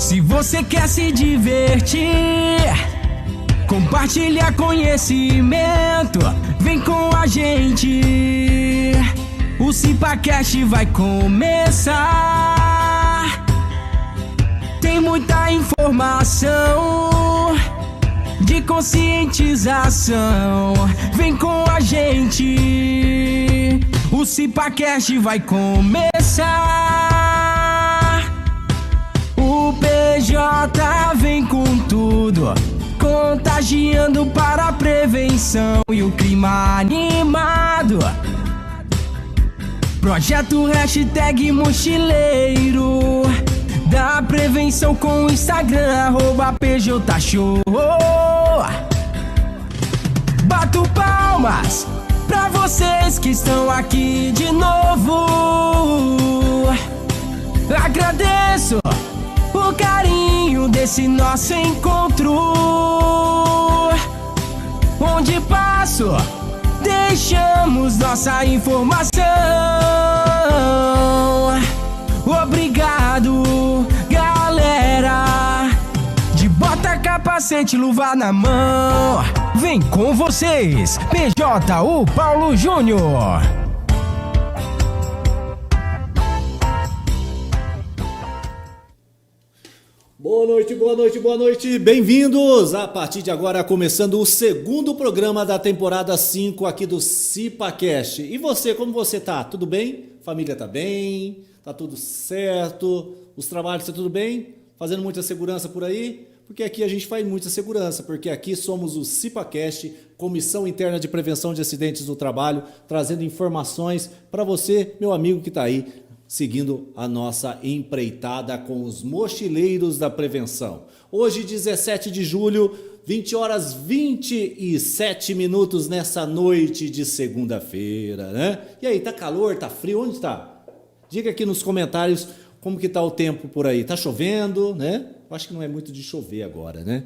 Se você quer se divertir, compartilha conhecimento, vem com a gente. O CipaCast vai começar. Tem muita informação de conscientização, vem com a gente. O CipaCast vai começar. O PJ vem com tudo, contagiando para a prevenção e o clima animado. Projeto hashtag mochileiro da prevenção com o Instagram @PJShow. Bato palmas pra vocês que estão aqui de novo. Agradeço o carinho desse nosso encontro. Onde passo, deixamos nossa informação. Obrigado, galera. De bota, capacete, luva na mão. Vem com vocês, PJ, o Paulo Júnior. Boa noite, boa noite, boa noite. Bem-vindos! A partir de agora, começando o segundo programa da temporada 5 aqui do CipaCast. E você, como você tá? Tudo bem? Família tá bem? Tá tudo certo? Os trabalhos tá tudo bem? Fazendo muita segurança por aí? Porque aqui a gente faz muita segurança, porque aqui somos o CipaCast, Comissão Interna de Prevenção de Acidentes do Trabalho, trazendo informações para você, meu amigo que tá aí, seguindo a nossa empreitada com os mochileiros da prevenção. Hoje, 17 de julho, 20 horas 27 minutos nessa noite de segunda-feira, né? E aí, tá calor, tá frio? Onde tá? Diga aqui nos comentários como que tá o tempo por aí. Tá chovendo, né? Eu acho que não é muito de chover agora, né?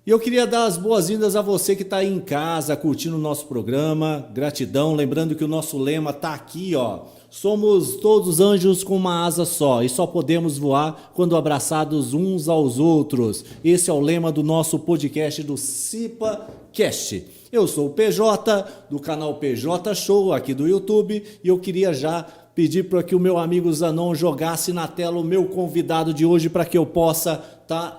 E eu queria dar as boas-vindas a você que está aí em casa, curtindo o nosso programa. Gratidão, lembrando que o nosso lema tá aqui, ó. Somos todos anjos com uma asa só e só podemos voar quando abraçados uns aos outros. Esse é o lema do nosso podcast do CipaCast. Eu sou o PJ, do canal PJ Show, aqui do YouTube, e eu queria já pedir para que o meu amigo Zanon jogasse na tela o meu convidado de hoje para que eu possa estar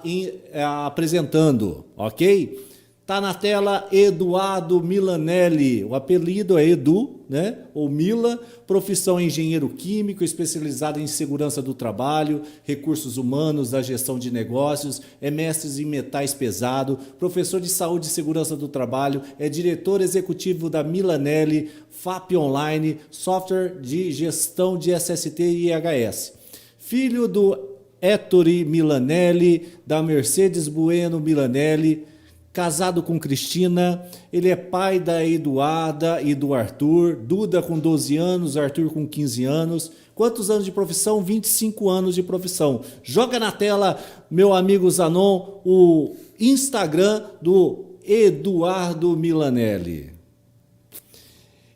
apresentando, ok? Tá na tela Eduardo Milanelli, o apelido é Edu, né? Ou Mila, profissão engenheiro químico, especializado em segurança do trabalho, recursos humanos, da gestão de negócios, é mestre em metais pesados, professor de saúde e segurança do trabalho, é diretor executivo da Milanelli, FAP Online, software de gestão de SST e IHS. Filho do Ettore Milanelli, da Mercedes Bueno Milanelli, casado com Cristina, ele é pai da Eduarda e do Arthur, Duda com 12 anos, Arthur com 15 anos. Quantos anos de profissão? 25 anos de profissão. Joga na tela, meu amigo Zanon, o Instagram do Eduardo Milanelli.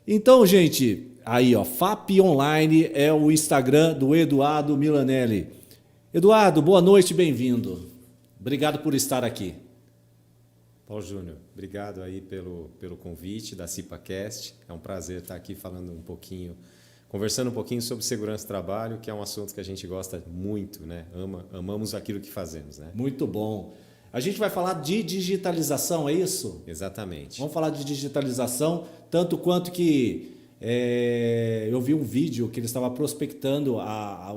Então, gente, aí ó, FAP Online é o Instagram do Eduardo Milanelli. Eduardo, boa noite, bem-vindo. Obrigado por estar aqui. Paulo Júnior, obrigado aí pelo convite da CipaCast. É um prazer estar aqui falando um pouquinho, conversando um pouquinho sobre segurança do trabalho, que é um assunto que a gente gosta muito, né? Amamos aquilo que fazemos, né? Muito bom. A gente vai falar de digitalização, é isso? Exatamente. Vamos falar de digitalização, tanto quanto que eu vi um vídeo que ele estava prospectando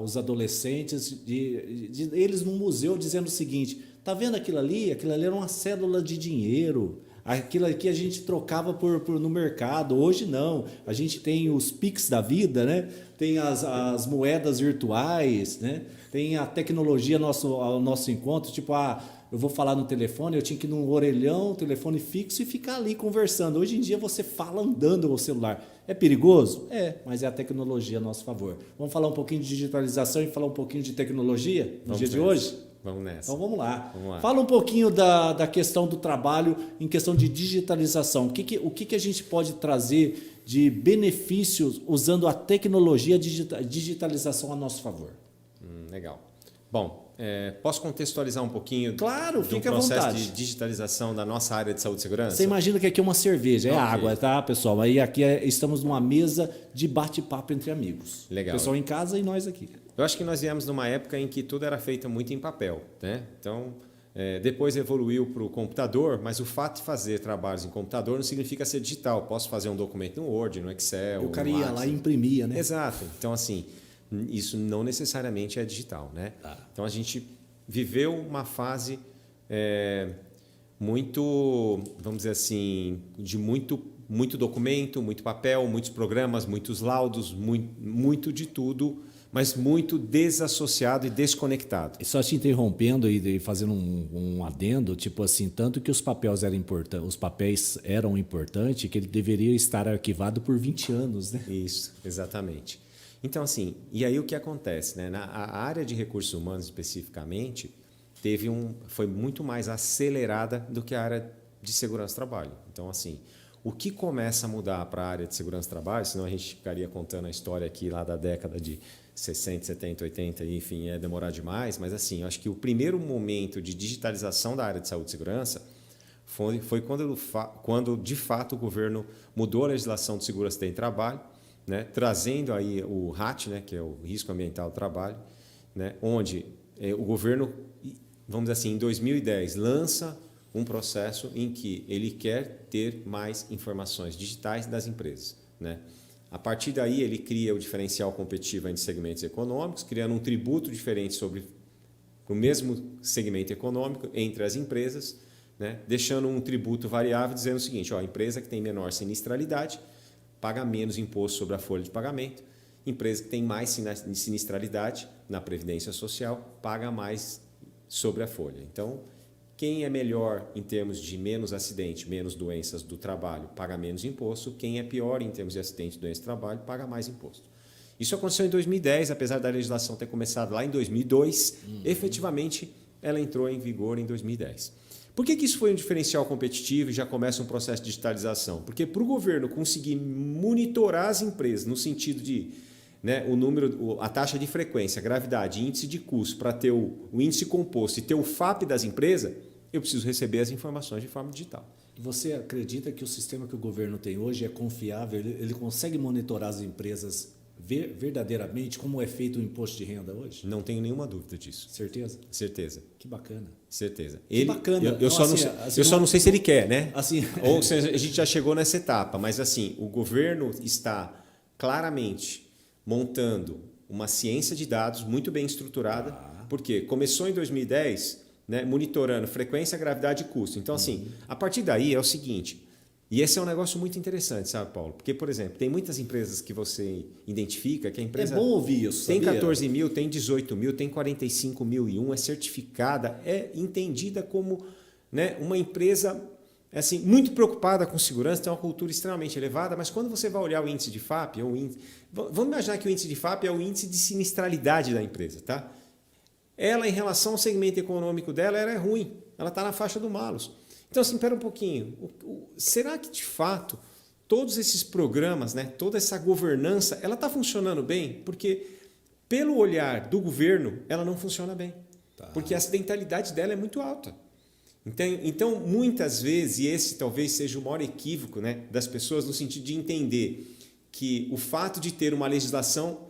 os adolescentes, eles num museu, dizendo o seguinte: tá vendo aquilo ali? Aquilo ali era uma cédula de dinheiro. Aquilo aqui a gente trocava no mercado. Hoje não. A gente tem os Pix da vida, né? Tem as moedas virtuais, né? Tem a tecnologia ao nosso encontro. Tipo, eu vou falar no telefone, eu tinha que ir num orelhão, telefone fixo e ficar ali conversando. Hoje em dia você fala andando no celular. É perigoso? É, mas é a tecnologia a nosso favor. Vamos falar um pouquinho de digitalização e falar um pouquinho de tecnologia no dia de hoje? Vamos nessa. Então vamos lá. Vamos lá. Fala um pouquinho da questão do trabalho em questão de digitalização. O que a gente pode trazer de benefícios usando a tecnologia, digitalização a nosso favor? Legal. Bom, posso contextualizar um pouquinho Claro, do fica à processo vontade. de digitalização da nossa área de saúde e segurança? Você imagina que aqui é uma cerveja, é Ok. água, tá, pessoal? Aí aqui estamos numa mesa de bate-papo entre amigos. Legal. Pessoal em casa e nós aqui. Eu acho que nós viemos numa época em que tudo era feito muito em papel, né? Então, depois evoluiu para o computador, mas o fato de fazer trabalhos em computador não significa ser digital. Posso fazer um documento no Word, no Excel, O cara no ia lá e imprimia, né? Exato. Então, assim, isso não necessariamente é digital, né? Tá. Então, a gente viveu uma fase muito, vamos dizer assim, de muito documento, muito papel, muitos programas, muitos laudos, muito de tudo, mas muito desassociado e desconectado. E só te interrompendo e fazendo um adendo, tipo assim, tanto que os papéis eram importantes que ele deveria estar arquivado por 20 anos, né? Isso, exatamente. Então, assim, e aí o que acontece, né? A área de recursos humanos, especificamente, foi muito mais acelerada do que a área de segurança do trabalho. Então, assim, o que começa a mudar para a área de segurança do trabalho, senão a gente ficaria contando a história aqui lá da década de 60, 70, 80, enfim, ia demorar demais, mas assim, eu acho que o primeiro momento de digitalização da área de saúde e segurança foi quando de fato o governo mudou a legislação de segurança em trabalho, né, trazendo aí o RAT, né, que é o Risco Ambiental do Trabalho, né, onde o governo, vamos dizer assim, em 2010 lança um processo em que ele quer ter mais informações digitais das empresas, né? A partir daí, ele cria o diferencial competitivo entre segmentos econômicos, criando um tributo diferente sobre o mesmo segmento econômico entre as empresas, né? Deixando um tributo variável dizendo o seguinte, a empresa que tem menor sinistralidade paga menos imposto sobre a folha de pagamento, empresa que tem mais sinistralidade na Previdência Social paga mais sobre a folha. Então, quem é melhor em termos de menos acidente, menos doenças do trabalho, paga menos imposto. Quem é pior em termos de acidente, doença do trabalho, paga mais imposto. Isso aconteceu em 2010, apesar da legislação ter começado lá em 2002. Efetivamente, ela entrou em vigor em 2010. Por que isso foi um diferencial competitivo e já começa um processo de digitalização? Porque para o governo conseguir monitorar as empresas no sentido de o número, a taxa de frequência, gravidade, índice de custo, para ter o índice composto e ter o FAP das empresas, eu preciso receber as informações de forma digital. Você acredita que o sistema que o governo tem hoje é confiável? Ele consegue monitorar as empresas verdadeiramente como é feito o imposto de renda hoje? Não tenho nenhuma dúvida disso. Certeza? Certeza. Que bacana. Certeza. Bacana. Eu só não sei se ele quer, né? Assim, Ou se a gente já chegou nessa etapa, mas assim, o governo está claramente montando uma ciência de dados muito bem estruturada, porque começou em 2010, monitorando frequência, gravidade e custo. Então, assim, a partir daí é o seguinte, e esse é um negócio muito interessante, sabe, Paulo? Porque, por exemplo, tem muitas empresas que você identifica que a empresa... É bom ouvir isso, tem sabia? 14 mil, tem 18 mil, tem 45.001, é certificada, é entendida como uma empresa assim, muito preocupada com segurança, tem uma cultura extremamente elevada, mas quando você vai olhar o índice de FAP, vamos imaginar que o índice de FAP é o índice de sinistralidade da empresa, tá? Ela, em relação ao segmento econômico dela, ela é ruim. Ela está na faixa do malus. Então, assim, espera um pouquinho. Será que, de fato, todos esses programas, toda essa governança, ela está funcionando bem? Porque, pelo olhar do governo, ela não funciona bem. Tá. Porque a acidentalidade dela é muito alta. Então, muitas vezes, e esse talvez seja o maior equívoco das pessoas, no sentido de entender que o fato de ter uma legislação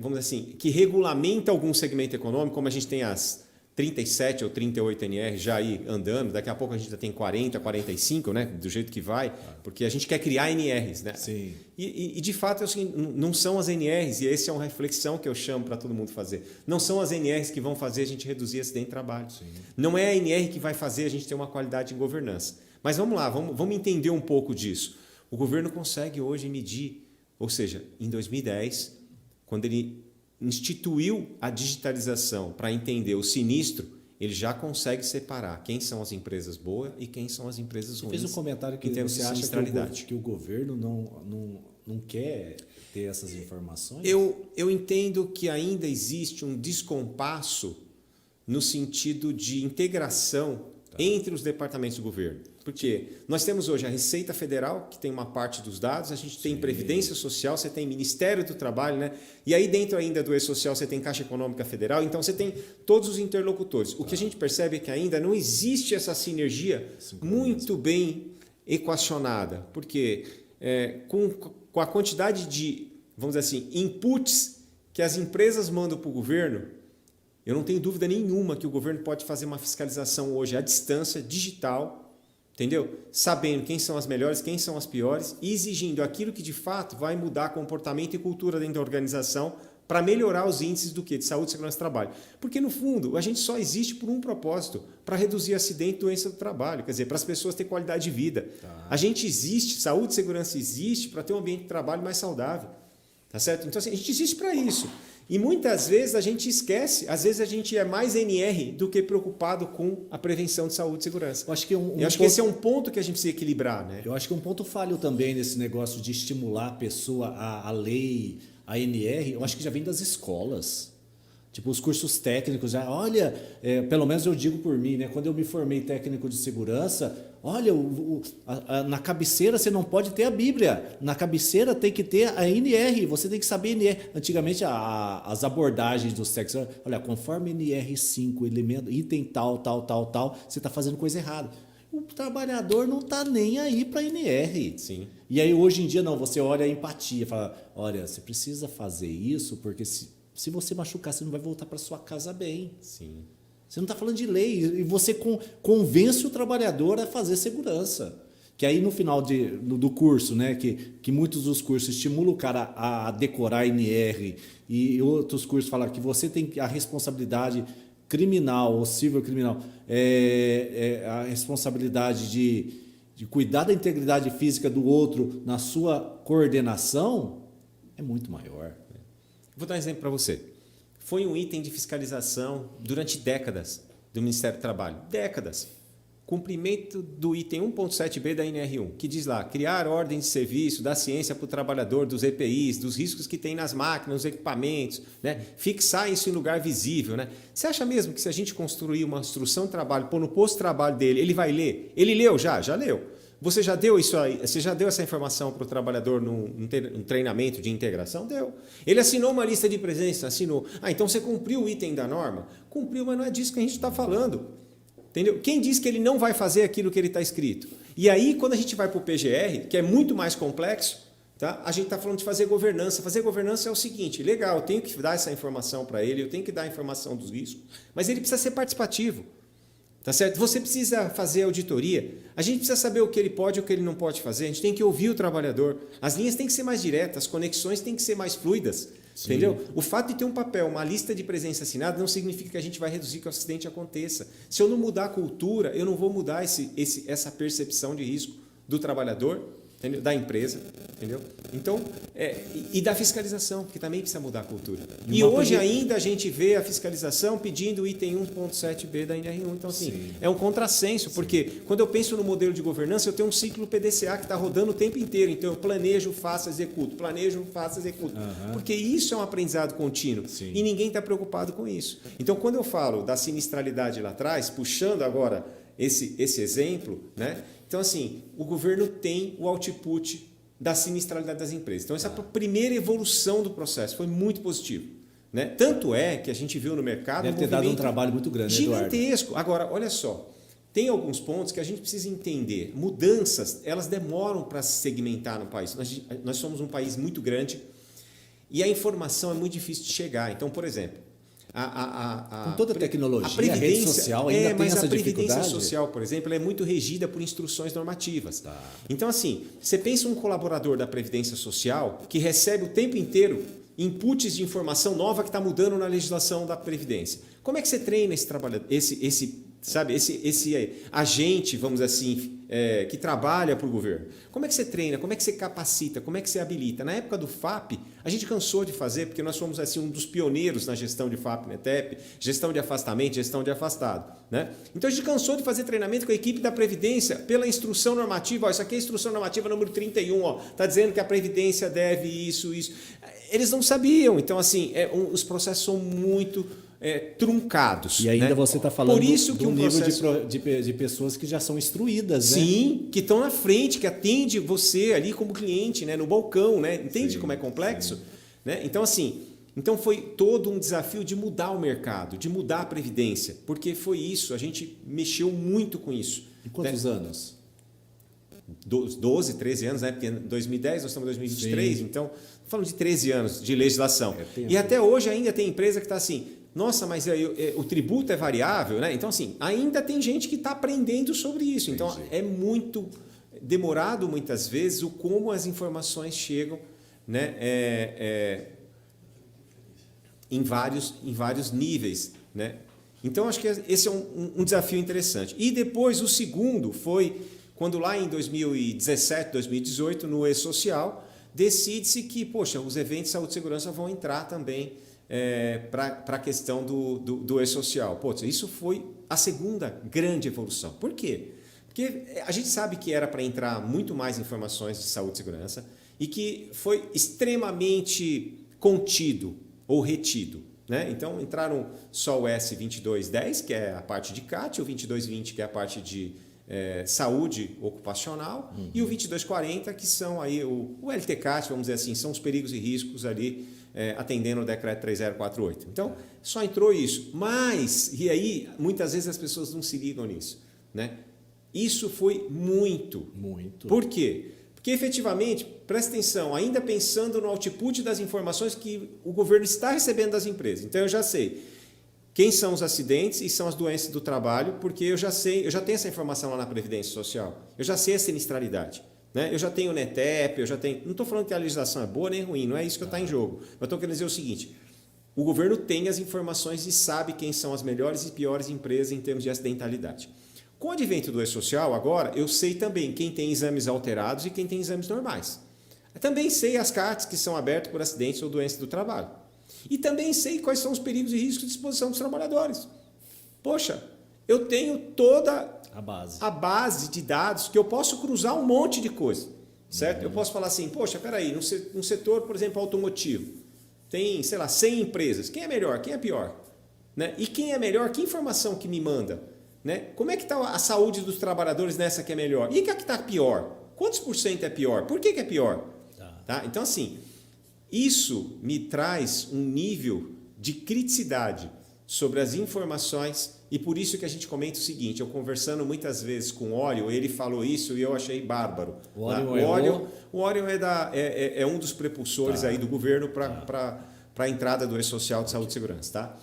vamos dizer assim, que regulamenta algum segmento econômico, como a gente tem as 37 ou 38 NR já aí andando, daqui a pouco a gente já tem 40, 45, do jeito que vai, porque a gente quer criar NRs. Sim. E de fato é o seguinte, não são as NRs, e essa é uma reflexão que eu chamo para todo mundo fazer, não são as NRs que vão fazer a gente reduzir acidente de trabalho. Sim. Não é a NR que vai fazer a gente ter uma qualidade em governança. Mas vamos lá, vamos entender um pouco disso. O governo consegue hoje medir, ou seja, em 2010... quando ele instituiu a digitalização para entender o sinistro, ele já consegue separar quem são as empresas boas e quem são as empresas ruins. Você fez um comentário que você acha que o governo não quer ter essas informações? Eu entendo que ainda existe um descompasso no sentido de integração entre os departamentos do governo. Porque nós temos hoje a Receita Federal, que tem uma parte dos dados, a gente tem Previdência Social, você tem Ministério do Trabalho, né? E aí dentro ainda do E-Social você tem Caixa Econômica Federal, então você tem todos os interlocutores. O que a gente percebe é que ainda não existe essa sinergia muito bem equacionada, porque com a quantidade de, vamos dizer assim, inputs que as empresas mandam para o governo, eu não tenho dúvida nenhuma que o governo pode fazer uma fiscalização hoje à distância, digital, entendeu? Sabendo quem são as melhores, quem são as piores e exigindo aquilo que de fato vai mudar comportamento e cultura dentro da organização para melhorar os índices do quê? De saúde, segurança e trabalho. Porque, no fundo, a gente só existe por um propósito, para reduzir acidente e doença do trabalho, quer dizer, para as pessoas terem qualidade de vida. A gente existe, saúde e segurança existe para ter um ambiente de trabalho mais saudável. Tá certo? Então, assim, a gente existe para isso. E muitas vezes a gente esquece, às vezes a gente é mais NR do que preocupado com a prevenção de saúde e segurança. Eu acho que, esse é um ponto que a gente precisa equilibrar, né? Eu acho que um ponto falho também nesse negócio de estimular a pessoa a lei, a NR, eu acho que já vem das escolas. Tipo, os cursos técnicos, já, olha, pelo menos eu digo por mim, né? Quando eu me formei técnico de segurança, olha, na cabeceira você não pode ter a Bíblia, na cabeceira tem que ter a NR, você tem que saber NR. Antigamente, as abordagens dos técnicos, olha, conforme NR5, elemento, item tal, você está fazendo coisa errada. O trabalhador não está nem aí para NR. Sim. E aí, hoje em dia, não, você olha a empatia, fala, olha, você precisa fazer isso, porque se você machucar, você não vai voltar para sua casa bem. Sim. Você não está falando de lei. E você convence o trabalhador a fazer segurança. Que aí no final do curso, né, que muitos dos cursos estimulam o cara a decorar NR e outros cursos falam que você tem a responsabilidade criminal ou civil criminal, a responsabilidade de cuidar da integridade física do outro na sua coordenação é muito maior. Vou dar um exemplo para você. Foi um item de fiscalização durante décadas do Ministério do Trabalho. Décadas. Cumprimento do item 1.7b da NR1, que diz lá, criar ordem de serviço da ciência para o trabalhador, dos EPIs, dos riscos que tem nas máquinas, nos equipamentos, né? Fixar isso em lugar visível. Né? Você acha mesmo que se a gente construir uma instrução de trabalho, pôr no posto de trabalho dele, ele vai ler? Ele leu já leu. Você já deu isso aí? Você já deu essa informação para o trabalhador num treinamento de integração? Deu. Ele assinou uma lista de presença? Assinou. Então você cumpriu o item da norma? Cumpriu, mas não é disso que a gente está falando. Entendeu? Quem diz que ele não vai fazer aquilo que ele está escrito? E aí, quando a gente vai para o PGR, que é muito mais complexo, tá? A gente está falando de fazer governança. Fazer governança é o seguinte, legal, eu tenho que dar essa informação para ele, eu tenho que dar a informação dos riscos, mas ele precisa ser participativo. Tá certo? Você precisa fazer auditoria, a gente precisa saber o que ele pode e o que ele não pode fazer, a gente tem que ouvir o trabalhador, as linhas têm que ser mais diretas, as conexões têm que ser mais fluidas, entendeu? O fato de ter um papel, uma lista de presença assinada não significa que a gente vai reduzir que o acidente aconteça. Se eu não mudar a cultura, eu não vou mudar essa percepção de risco do trabalhador, entendeu? Da empresa, entendeu? Então, e da fiscalização, que também precisa mudar a cultura. E hoje ainda a gente vê a fiscalização pedindo o item 1.7b da NR1. Então, assim, é um contrassenso, porque quando eu penso no modelo de governança, eu tenho um ciclo PDCA que está rodando o tempo inteiro. Então, eu planejo, faço, executo. Planejo, faço, executo. Porque isso é um aprendizado contínuo. E ninguém está preocupado com isso. Então, quando eu falo da sinistralidade lá atrás, puxando agora esse exemplo, né? Então, assim, o governo tem o output da sinistralidade das empresas. Então, essa é a primeira evolução do processo. Foi muito positivo. Né? Tanto é que a gente viu no mercado deve ter dado um trabalho muito grande, gigantesco. Eduardo. Agora, olha só, tem alguns pontos que a gente precisa entender. Mudanças, elas demoram para se segmentar no país. Nós somos um país muito grande e a informação é muito difícil de chegar. Então, por exemplo, com toda a tecnologia, a rede social ainda tem essa dificuldade. Mas a previdência social, por exemplo, ela é muito regida por instruções normativas. Então, assim, você pensa um colaborador da previdência social que recebe o tempo inteiro inputs de informação nova que está mudando na legislação da previdência. Como é que você treina esse trabalhador, esse agente, vamos dizer assim, que trabalha para o governo? Como é que você treina? Como é que você capacita? Como é que você habilita? Na época do FAP, a gente cansou de fazer, porque nós fomos assim, um dos pioneiros na gestão de FAP, NETEP, gestão de afastamento, gestão de afastado. Né? Então a gente cansou de fazer treinamento com a equipe da Previdência pela instrução normativa. Isso aqui é a instrução normativa número 31, está dizendo que a Previdência deve isso. Eles não sabiam. Então, assim, os processos são muito truncados. E ainda né? você está falando Por isso que do nível processo... de pessoas que já são instruídas, né? Sim, que estão na frente, que atende você ali como cliente, né? No balcão, né? Entende como é complexo? Né? Então, assim, foi todo um desafio de mudar o mercado, de mudar a previdência, porque foi isso, a gente mexeu muito com isso. Em quantos anos? 12, 13 anos, né? Porque em 2010 nós estamos em 2023, então falando de 13 anos de legislação. E até hoje ainda tem empresa que está assim, nossa, mas o tributo é variável, né? Então, assim, ainda tem gente que está aprendendo sobre isso. Então, é muito demorado muitas vezes o como as informações chegam, né? Em vários níveis, né? Então, acho que esse é um desafio interessante. E depois, o segundo foi quando lá em 2017, 2018, no E-Social, decide-se que, poxa, os eventos de saúde e segurança vão entrar também para a questão do E-Social. Poxa, isso foi a segunda grande evolução. Por quê? Porque a gente sabe que era para entrar muito mais informações de saúde e segurança e que foi extremamente contido ou retido. Né? Então, entraram só o S2210, que é a parte de CAT, o 2220, que é a parte de saúde ocupacional, e o 2240, que são aí o LTCAT, vamos dizer assim, são os perigos e riscos ali, atendendo o decreto 3048. Então, só entrou isso. Mas, e aí, muitas vezes as pessoas não se ligam nisso. Né? Isso foi muito. Por quê? Porque, efetivamente, presta atenção, ainda pensando no output das informações que o governo está recebendo das empresas. Então, eu já sei quem são os acidentes e são as doenças do trabalho, porque eu já tenho essa informação lá na Previdência Social, eu já sei a sinistralidade. Né? Eu já tenho o NETEP, não estou falando que a legislação é boa nem ruim, não é isso que está em jogo. Eu estou querendo dizer o seguinte, o governo tem as informações e sabe quem são as melhores e piores empresas em termos de acidentalidade. Com o advento do E-Social, agora, eu sei também quem tem exames alterados e quem tem exames normais. Eu também sei as CATs que são abertas por acidentes ou doenças do trabalho. E também sei quais são os perigos e riscos de exposição dos trabalhadores. Poxa, eu tenho toda a base de dados que eu posso cruzar um monte de coisa. Certo? Eu posso falar assim, poxa, peraí, no setor, por exemplo, automotivo, tem, sei lá, 100 empresas. Quem é melhor? Quem é pior? Né? E quem é melhor? Que informação que me manda? Né? Como é que está a saúde dos trabalhadores nessa que é melhor? E que está pior? Quantos por cento é pior? Por que é pior? Tá? Então, assim, isso me traz um nível de criticidade sobre as informações e por isso que a gente comenta o seguinte, eu conversando muitas vezes com o Orion, ele falou isso e eu achei bárbaro. O Orion é um dos prepulsores aí do governo para a entrada do E-Social de Saúde e Segurança. Tá?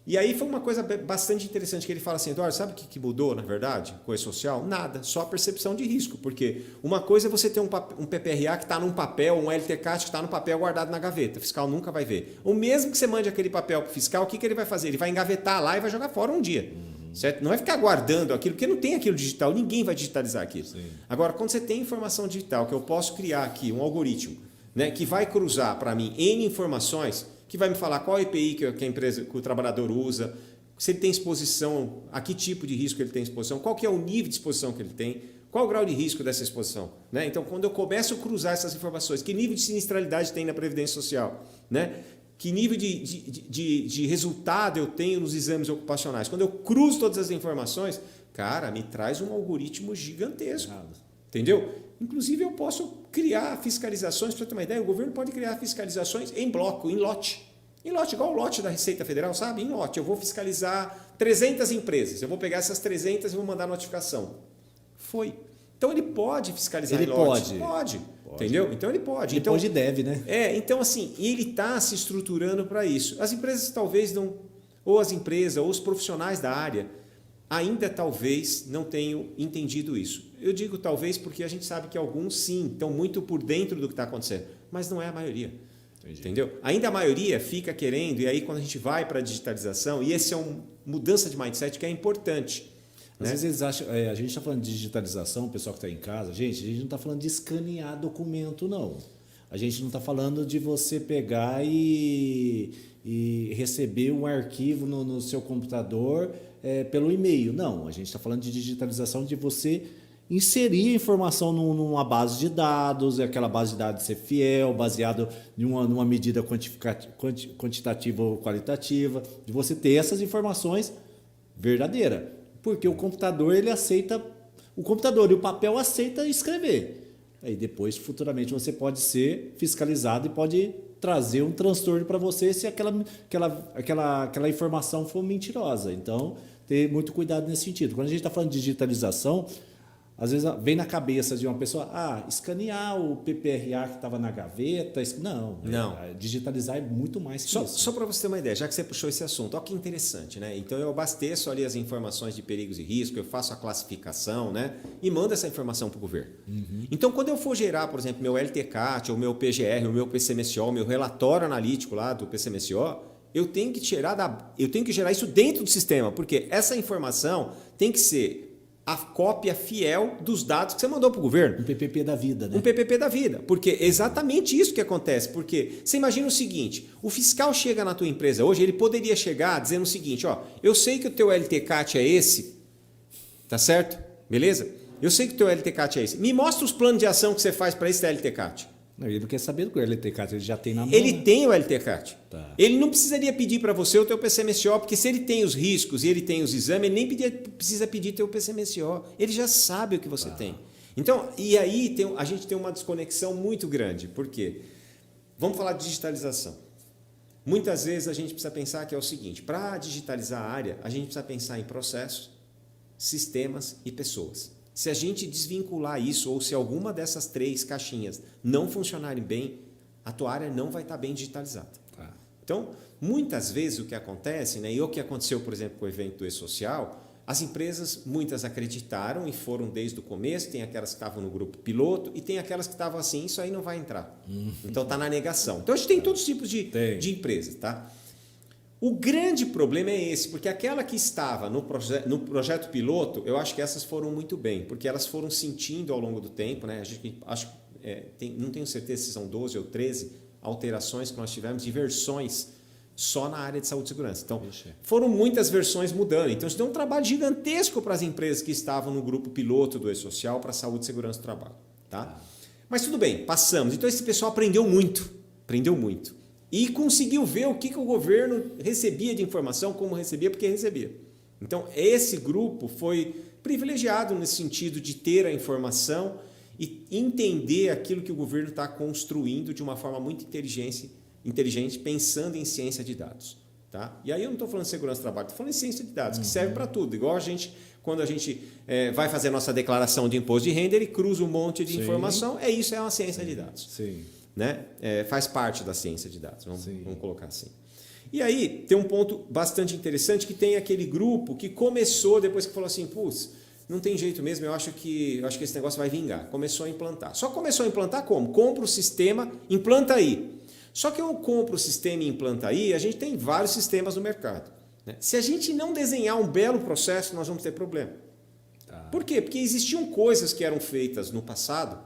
E aí foi uma coisa bastante interessante que ele fala assim, Eduardo, sabe o que mudou, na verdade, com o E-Social? Nada, só a percepção de risco, porque uma coisa é você ter um PPRA que está num papel, um LTCAT que está no papel guardado na gaveta, o fiscal nunca vai ver. Ou mesmo que você mande aquele papel para o fiscal, o que ele vai fazer? Ele vai engavetar lá e vai jogar fora um dia. Certo? Não vai ficar guardando aquilo, porque não tem aquilo digital, ninguém vai digitalizar aquilo. Sim. Agora, quando você tem informação digital, que eu posso criar aqui um algoritmo, né, que vai cruzar para mim N informações, que vai me falar qual EPI que a empresa, que o trabalhador usa, se ele tem exposição, a que tipo de risco ele tem exposição, qual que é o nível de exposição que ele tem, qual o grau de risco dessa exposição. Né? Então, quando eu começo a cruzar essas informações, que nível de sinistralidade tem na Previdência Social, né? Que nível de resultado eu tenho nos exames ocupacionais. Quando eu cruzo todas as informações, cara, me traz um algoritmo gigantesco. Entendeu? Inclusive, eu posso criar fiscalizações, para você ter uma ideia, o governo pode criar fiscalizações em bloco, em lote. Em lote, igual o lote da Receita Federal, sabe? Em lote, eu vou fiscalizar 300 empresas. Eu vou pegar essas 300 e vou mandar notificação. Foi. Então, ele pode fiscalizar em lote. Pode. Entendeu? Então, ele pode. Ele pode e deve, né? Então, assim, ele está se estruturando para isso. As empresas talvez não, ou as empresas, ou os profissionais da área, ainda talvez não tenham entendido isso. Eu digo talvez porque a gente sabe que alguns sim estão muito por dentro do que está acontecendo, mas não é a maioria. Entendi. Entendeu? Ainda a maioria fica querendo, e aí quando a gente vai para a digitalização, e essa é uma mudança de mindset que é importante. Às vezes eles acham, a gente está falando de digitalização, o pessoal que está em casa, a gente não está falando de escanear documento, não. A gente não está falando de você pegar e receber um arquivo no seu computador pelo e-mail. Não, a gente está falando de digitalização de você inserir a informação numa base de dados, e aquela base de dados ser fiel, baseado numa medida quantitativa ou qualitativa, de você ter essas informações verdadeiras. Porque o computador, ele aceita, o computador e o papel aceita escrever. Aí depois, futuramente, você pode ser fiscalizado e pode trazer um transtorno para você se aquela informação for mentirosa. Então, ter muito cuidado nesse sentido. Quando a gente está falando de digitalização, às vezes vem na cabeça de uma pessoa, escanear o PPRA que estava na gaveta. Não. Digitalizar é muito mais que isso. Só para você ter uma ideia, já que você puxou esse assunto, olha que interessante, né? Então eu abasteço ali as informações de perigos e riscos, eu faço a classificação, né? E mando essa informação para o governo. Então quando eu for gerar, por exemplo, meu LTCAT, ou meu PGR, ou meu PCMSO, o meu relatório analítico lá do PCMSO, eu tenho que gerar isso dentro do sistema, porque essa informação tem que ser a cópia fiel dos dados que você mandou para o governo. Um PPP da vida, né? Um PPP da vida. Porque é exatamente isso que acontece. Porque você imagina o seguinte, o fiscal chega na tua empresa hoje, ele poderia chegar dizendo o seguinte, eu sei que o teu LTCAT é esse, tá certo? Beleza? Eu sei que o teu LTCAT é esse. Me mostra os planos de ação que você faz para esse LTCAT. Não, ele não quer saber do que o LTCAT, ele já tem na mão. Ele tem o LTCAT. Tá. Ele não precisaria pedir para você o teu PCMSO, porque se ele tem os riscos e ele tem os exames, ele nem precisa pedir teu PCMSO. Ele já sabe o que você tem. Então, e aí a gente tem uma desconexão muito grande. Por quê? Vamos falar de digitalização. Muitas vezes a gente precisa pensar que é o seguinte, para digitalizar a área, a gente precisa pensar em processos, sistemas e pessoas. Se a gente desvincular isso, ou se alguma dessas 3 caixinhas não funcionarem bem, a tua área não vai estar bem digitalizada. Tá. Então, muitas vezes o que acontece, né, e o que aconteceu, por exemplo, com o evento do E-Social, as empresas, muitas acreditaram e foram desde o começo, tem aquelas que estavam no grupo piloto e tem aquelas que estavam assim, isso aí não vai entrar. Então está na negação. Então a gente tem todos os tipos de empresas. Tá? O grande problema é esse, porque aquela que estava no projeto piloto, eu acho que essas foram muito bem, porque elas foram sentindo ao longo do tempo, né? Não tenho certeza se são 12 ou 13 alterações que nós tivemos de versões só na área de saúde e segurança. Então, foram muitas versões mudando. Então, isso deu um trabalho gigantesco para as empresas que estavam no grupo piloto do E-Social para saúde e segurança do trabalho. Tá? Mas tudo bem, passamos. Então, esse pessoal aprendeu muito. E conseguiu ver o que o governo recebia de informação, como recebia, porque recebia. Então, esse grupo foi privilegiado nesse sentido de ter a informação e entender aquilo que o governo está construindo de uma forma muito inteligente, pensando em ciência de dados. Tá? E aí eu não estou falando de segurança do trabalho, estou falando de ciência de dados, que serve para tudo. Igual quando a gente vai fazer a nossa declaração de imposto de renda, ele cruza um monte de informação, isso é uma ciência de dados. Sim. Né? Faz parte da ciência de dados, vamos colocar assim. E aí tem um ponto bastante interessante que tem aquele grupo que começou depois que falou assim, não tem jeito mesmo, eu acho que esse negócio vai vingar. Começou a implantar. Só começou a implantar como? Compra o sistema, implanta aí. Só que eu compro o sistema e implanta aí, a gente tem vários sistemas no mercado. Né? Se a gente não desenhar um belo processo, nós vamos ter problema. Tá. Por quê? Porque existiam coisas que eram feitas no passado,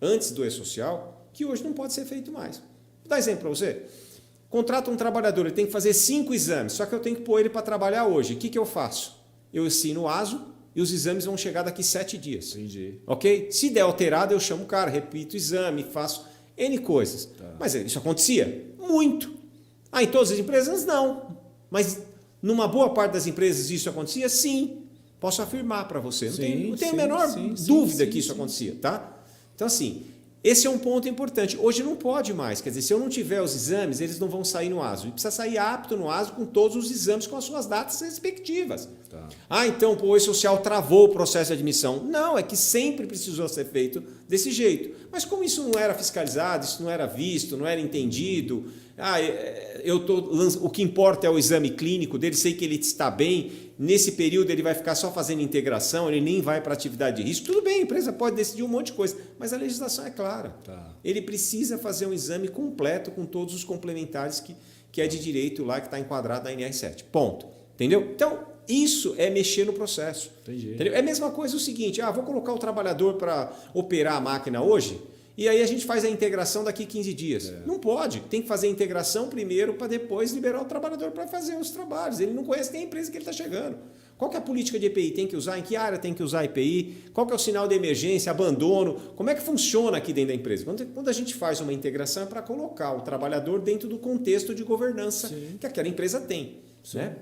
antes do E-Social, que hoje não pode ser feito mais. Vou dar exemplo para você. Contrata um trabalhador, ele tem que fazer 5 exames, só que eu tenho que pôr ele para trabalhar hoje. O que eu faço? Eu ensino o ASO e os exames vão chegar daqui 7 dias. Entendi. Ok? Se der alterado, eu chamo o cara, repito o exame, faço N coisas. Tá. Mas isso acontecia? Muito. Em todas as empresas, não. Mas numa boa parte das empresas isso acontecia? Sim. Posso afirmar para você. Não tenho a menor dúvida que isso acontecia. Tá? Então, assim... Esse é um ponto importante. Hoje não pode mais. Quer dizer, se eu não tiver os exames, eles não vão sair no ASO. E precisa sair apto no ASO com todos os exames com as suas datas respectivas. Tá. Então, o E-Social travou o processo de admissão. Não, é que sempre precisou ser feito desse jeito. Mas como isso não era fiscalizado, isso não era visto, não era entendido, o que importa é o exame clínico dele, sei que ele está bem, nesse período ele vai ficar só fazendo integração, ele nem vai para atividade de risco. Tudo bem, a empresa pode decidir um monte de coisa, mas a legislação é clara. Tá. Ele precisa fazer um exame completo com todos os complementares que é de direito lá, que está enquadrado na NR7. Ponto. Entendeu? Então, isso é mexer no processo. Entendeu? É a mesma coisa o seguinte, vou colocar o trabalhador para operar a máquina hoje, e aí a gente faz a integração daqui 15 dias. Não pode. Tem que fazer a integração primeiro para depois liberar o trabalhador para fazer os trabalhos. Ele não conhece nem a empresa que ele está chegando. Qual que é a política de EPI? Tem que usar? Em que área tem que usar EPI? Qual que é o sinal de emergência, abandono? Como é que funciona aqui dentro da empresa? Quando a gente faz uma integração é para colocar o trabalhador dentro do contexto de governança que aquela empresa tem. Né?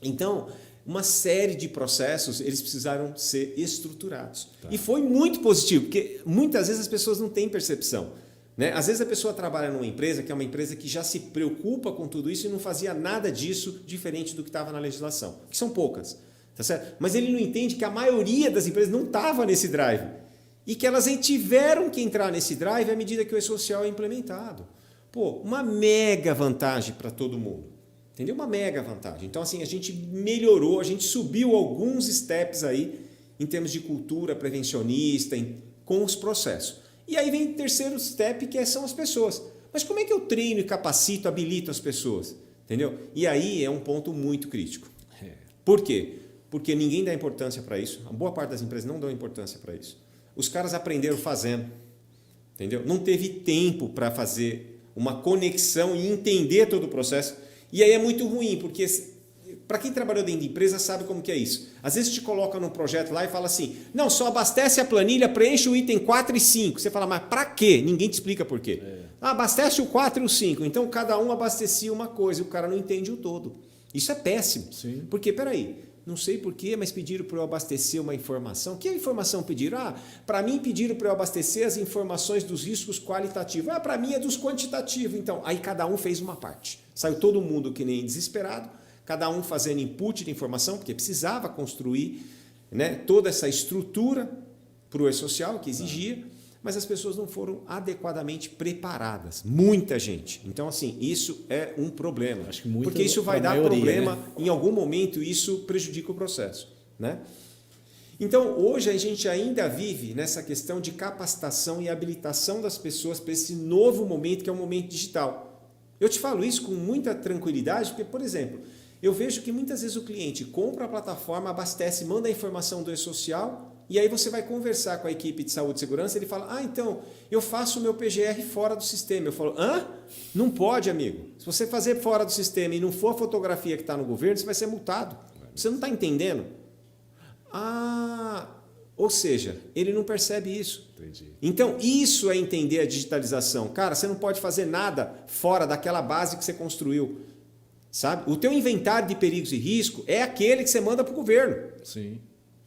Então, uma série de processos eles precisaram ser estruturados. Tá. E foi muito positivo, porque muitas vezes as pessoas não têm percepção. Né? Às vezes a pessoa trabalha numa empresa que é uma empresa que já se preocupa com tudo isso e não fazia nada disso diferente do que estava na legislação, que são poucas. Tá certo? Mas ele não entende que a maioria das empresas não estava nesse drive e que elas tiveram que entrar nesse drive à medida que o E-Social é implementado. Pô, uma mega vantagem para todo mundo. Entendeu? Uma mega vantagem. Então, assim, a gente melhorou, a gente subiu alguns steps aí em termos de cultura prevencionista, com os processos. E aí vem o terceiro step, que são as pessoas. Mas como é que eu treino e capacito, habilito as pessoas? Entendeu? E aí é um ponto muito crítico. Por quê? Porque ninguém dá importância para isso. A boa parte das empresas não dão importância para isso. Os caras aprenderam fazendo. Entendeu? Não teve tempo para fazer uma conexão e entender todo o processo. E aí é muito ruim, porque para quem trabalhou dentro de empresa sabe como que é isso. Às vezes te coloca num projeto lá e fala assim, não, só abastece a planilha, preenche o item 4 e 5. Você fala, mas para quê? Ninguém te explica por quê. Abastece o 4 e o 5. Então cada um abastecia uma coisa e o cara não entende o todo. Isso é péssimo. Sim. Porque, peraí, não sei porquê, mas pediram para eu abastecer uma informação. Que informação pediram? Para mim pediram para eu abastecer as informações dos riscos qualitativos. Para mim é dos quantitativos. Então, aí cada um fez uma parte. Saiu todo mundo que nem desesperado, cada um fazendo input de informação, porque precisava construir, né, toda essa estrutura para o E-Social que exigia, mas as pessoas não foram adequadamente preparadas. Muita gente. Então, assim, isso é um problema. Acho que porque isso vai dar problema, né? Em algum momento isso prejudica o processo. Né? Então, hoje a gente ainda vive nessa questão de capacitação e habilitação das pessoas para esse novo momento, que é o momento digital. Eu te falo isso com muita tranquilidade, porque, por exemplo, eu vejo que muitas vezes o cliente compra a plataforma, abastece, manda a informação do E-Social e aí você vai conversar com a equipe de saúde e segurança e ele fala, então, eu faço o meu PGR fora do sistema. Eu falo, não pode, amigo. Se você fazer fora do sistema e não for a fotografia que está no governo, você vai ser multado. Você não está entendendo? Ou seja, ele não percebe isso. Entendi. Então, isso é entender a digitalização. Cara, você não pode fazer nada fora daquela base que você construiu. Sabe? O teu inventário de perigos e risco é aquele que você manda para o governo. Sim.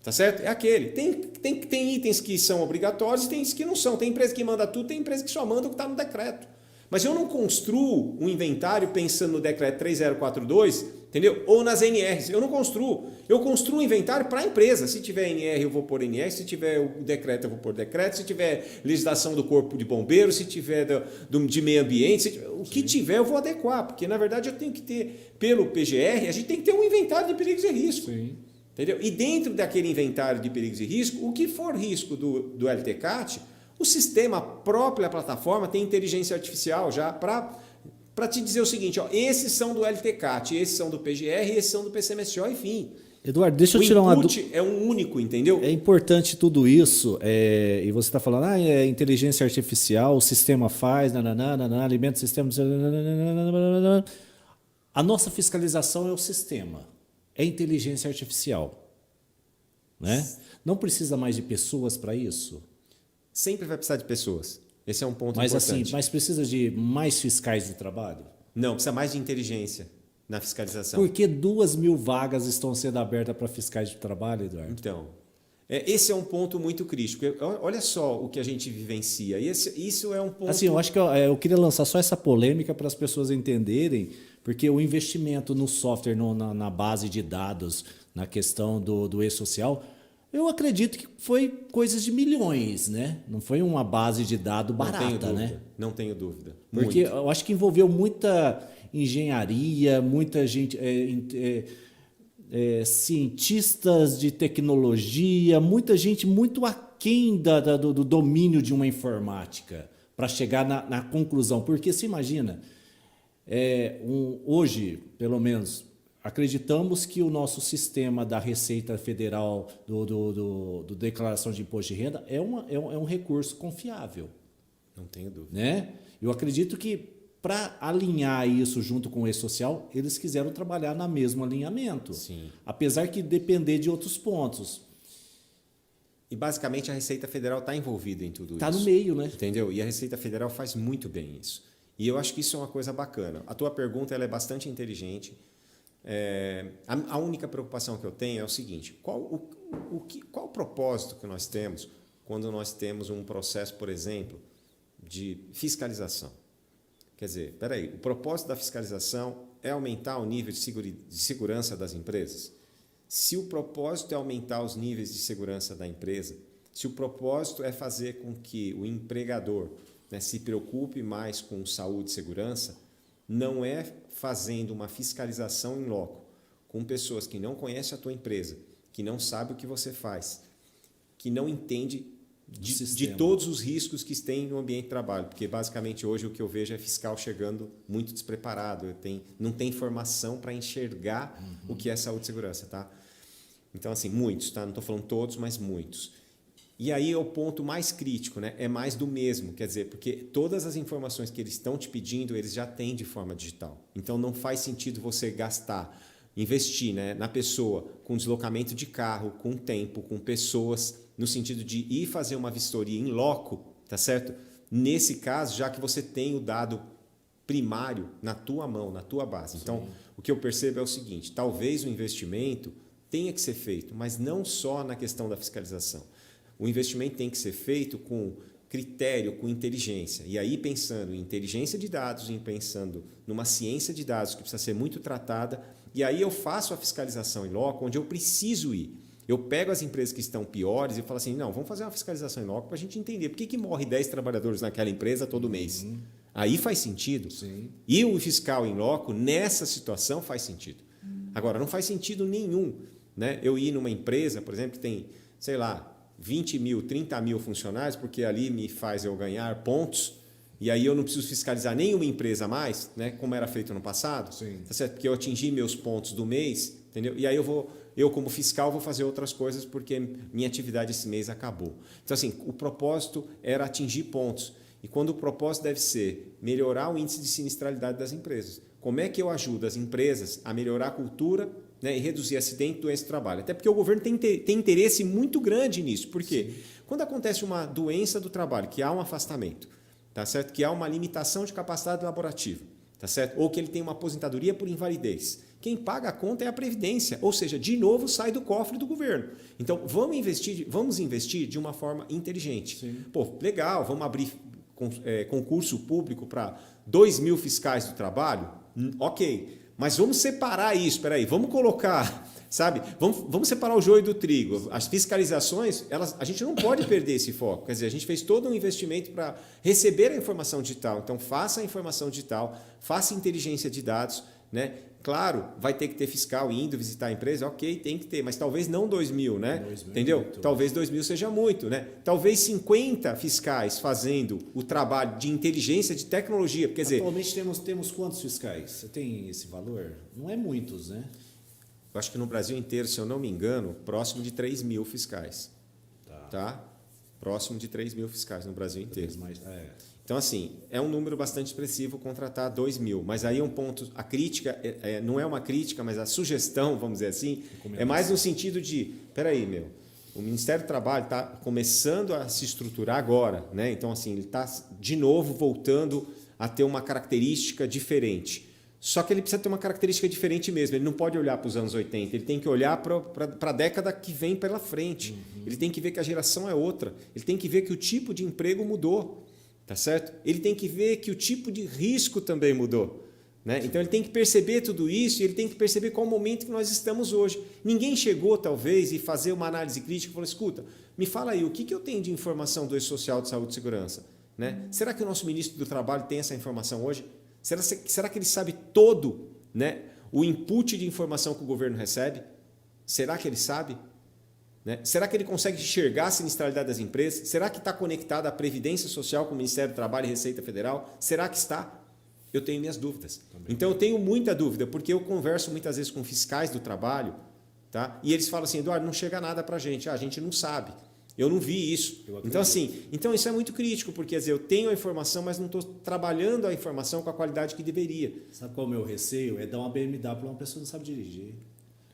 Tá certo? É aquele. Tem itens que são obrigatórios e tem itens que não são. Tem empresa que manda tudo, tem empresa que só manda o que está no decreto. Mas eu não construo um inventário pensando no decreto 3042, entendeu? Ou nas NRs. Eu não construo. Eu construo um inventário para a empresa. Se tiver NR, eu vou pôr NR. Se tiver o decreto, eu vou pôr decreto. Se tiver legislação do Corpo de Bombeiros, se tiver de meio ambiente, o que tiver, eu vou adequar. Porque, na verdade, eu tenho que ter, pelo PGR, a gente tem que ter um inventário de perigos e riscos. Sim. Entendeu? E dentro daquele inventário de perigos e risco, o que for risco do LTCAT, o sistema, a própria plataforma, tem inteligência artificial já para te dizer o seguinte, esses são do LTCAT, esses são do PGR, esses são do PCMSO, enfim. Eduardo, deixa eu tirar uma dúvida. O input é um único, entendeu? É importante tudo isso, e você está falando, é inteligência artificial, o sistema faz, alimenta o sistema... A nossa fiscalização é o sistema, é inteligência artificial. Né? Não precisa mais de pessoas para isso? Sempre vai precisar de pessoas. Esse é um ponto importante. Mas precisa de mais fiscais de trabalho? Não, precisa mais de inteligência na fiscalização. Por que 2.000 vagas estão sendo abertas para fiscais de trabalho, Eduardo? Então, esse é um ponto muito crítico. Olha só o que a gente vivencia. Isso é um ponto... Assim, eu acho que eu queria lançar só essa polêmica para as pessoas entenderem, porque o investimento no software, na base de dados, na questão do E-Social... Eu acredito que foi coisas de milhões, né? Não foi uma base de dados barata, né? Não tenho dúvida. Porque eu acho que envolveu muita engenharia, muita gente, cientistas de tecnologia, muita gente muito aquém do domínio de uma informática para chegar na conclusão. Porque se imagina, hoje, pelo menos... Acreditamos que o nosso sistema da Receita Federal do Declaração de Imposto de Renda é um recurso confiável. Não tenho dúvida. Né? Eu acredito que para alinhar isso junto com o E-Social, eles quiseram trabalhar no mesmo alinhamento. Sim. Apesar que depender de outros pontos. E basicamente a Receita Federal está envolvida em tudo isso. Está no meio, né? Entendeu? E a Receita Federal faz muito bem isso. E eu acho que isso é uma coisa bacana. A tua pergunta ela é bastante inteligente. A única preocupação que eu tenho é o seguinte: qual o propósito que nós temos quando nós temos um processo, por exemplo, de fiscalização? Quer dizer, peraí, o propósito da fiscalização é aumentar o nível de segurança das empresas? Se o propósito é aumentar os níveis de segurança da empresa, se o propósito é fazer com que o empregador, né, se preocupe mais com saúde e segurança, não é fazendo uma fiscalização em loco com pessoas que não conhecem a tua empresa, que não sabem o que você faz, que não entende de todos os riscos que tem no ambiente de trabalho, porque basicamente hoje o que eu vejo é fiscal chegando muito despreparado, não tem formação para enxergar o que é saúde e segurança, tá? Então assim, muitos, tá? Não estou falando todos, mas muitos. E aí é o ponto mais crítico, né? É mais do mesmo, quer dizer, porque todas as informações que eles estão te pedindo, eles já têm de forma digital. Então não faz sentido você gastar, investir, né, na pessoa com deslocamento de carro, com tempo, com pessoas, no sentido de ir fazer uma vistoria em loco, tá certo? Nesse caso, já que você tem o dado primário na tua mão, na tua base. Então, o que eu percebo é o seguinte: talvez o investimento tenha que ser feito, mas não só na questão da fiscalização. O investimento tem que ser feito com critério, com inteligência. E aí, pensando em inteligência de dados, e pensando numa ciência de dados que precisa ser muito tratada, e aí eu faço a fiscalização em loco onde eu preciso ir. Eu pego as empresas que estão piores e falo assim, não, vamos fazer uma fiscalização em loco para a gente entender por que morre 10 trabalhadores naquela empresa todo mês. Aí faz sentido. Sim. E o fiscal em loco, nessa situação, faz sentido. Agora, não faz sentido nenhum, né, eu ir numa empresa, por exemplo, que tem, sei lá, 20 mil, 30 mil funcionários, porque ali me faz eu ganhar pontos, e aí eu não preciso fiscalizar nenhuma empresa a mais, né, como era feito no passado, tá certo? Porque eu atingi meus pontos do mês, entendeu? E aí eu como fiscal vou fazer outras coisas porque minha atividade esse mês acabou. Então assim, o propósito era atingir pontos. E quando o propósito deve ser melhorar o índice de sinistralidade das empresas. Como é que eu ajudo as empresas a melhorar a cultura, né, e reduzir acidente, doença e trabalho? Até porque o governo tem interesse muito grande nisso. Por quê? Quando acontece uma doença do trabalho, que há um afastamento, tá certo? Que há uma limitação de capacidade laborativa, tá certo? Ou que ele tem uma aposentadoria por invalidez, quem paga a conta é a Previdência, ou seja, de novo sai do cofre do governo. Então, vamos investir de uma forma inteligente. Sim. Pô, legal, vamos abrir concurso público para 2 mil fiscais do trabalho? Ok, mas vamos separar isso, peraí, vamos colocar, sabe? Vamos separar o joio do trigo. As fiscalizações, a gente não pode perder esse foco. Quer dizer, a gente fez todo um investimento para receber a informação digital. Então, faça a informação digital, faça inteligência de dados, né? Claro, vai ter que ter fiscal indo visitar a empresa, ok, tem que ter, mas talvez não 2 mil, né? 2 mil, entendeu? muito. Talvez 2 mil seja muito, né? Talvez 50 fiscais fazendo o trabalho de inteligência, de tecnologia. Quer dizer, atualmente temos quantos fiscais? Você tem esse valor? Não é muitos, né? eu acho que no Brasil inteiro, se eu não me engano, próximo de 3 mil fiscais. Tá? Próximo de 3 mil fiscais no Brasil inteiro. Então, assim, é um número bastante expressivo contratar 2 mil. Mas aí é um ponto, a crítica, não é uma crítica, mas a sugestão, vamos dizer assim, é mais no sentido de, peraí, o Ministério do Trabalho está começando a se estruturar agora, né? Então, assim, ele está, de novo, voltando a ter uma característica diferente. Só que ele precisa ter uma característica diferente mesmo. Ele não pode olhar para os anos 80, ele tem que olhar para a década que vem pela frente. Ele tem que ver que a geração é outra. Ele tem que ver que o tipo de emprego mudou. Tá certo? Ele tem que ver que o tipo de risco também mudou. Né? Então ele tem que perceber tudo isso e ele tem que perceber qual o momento que nós estamos hoje. Ninguém chegou, talvez, e fazer uma análise crítica e falou, escuta, me fala aí, o que eu tenho de informação do E-Social de Saúde e Segurança? Né? Será que o nosso ministro do Trabalho tem essa informação hoje? Será que ele sabe todo, né, o input de informação que o governo recebe? Será que ele sabe? Né? Será que ele consegue enxergar a sinistralidade das empresas? Será que está conectado à Previdência Social com o Ministério do Trabalho e Receita Federal? Será que está? Eu tenho minhas dúvidas. Então, eu tenho muita dúvida, porque eu converso muitas vezes com fiscais do trabalho, tá? E eles falam assim, Eduardo, não chega nada para a gente não sabe. Eu não vi isso. Então, assim, então isso é muito crítico, porque quer dizer, eu tenho a informação, mas não estou trabalhando a informação com a qualidade que deveria. Sabe qual é o meu receio? É dar uma BMW para uma pessoa que não sabe dirigir.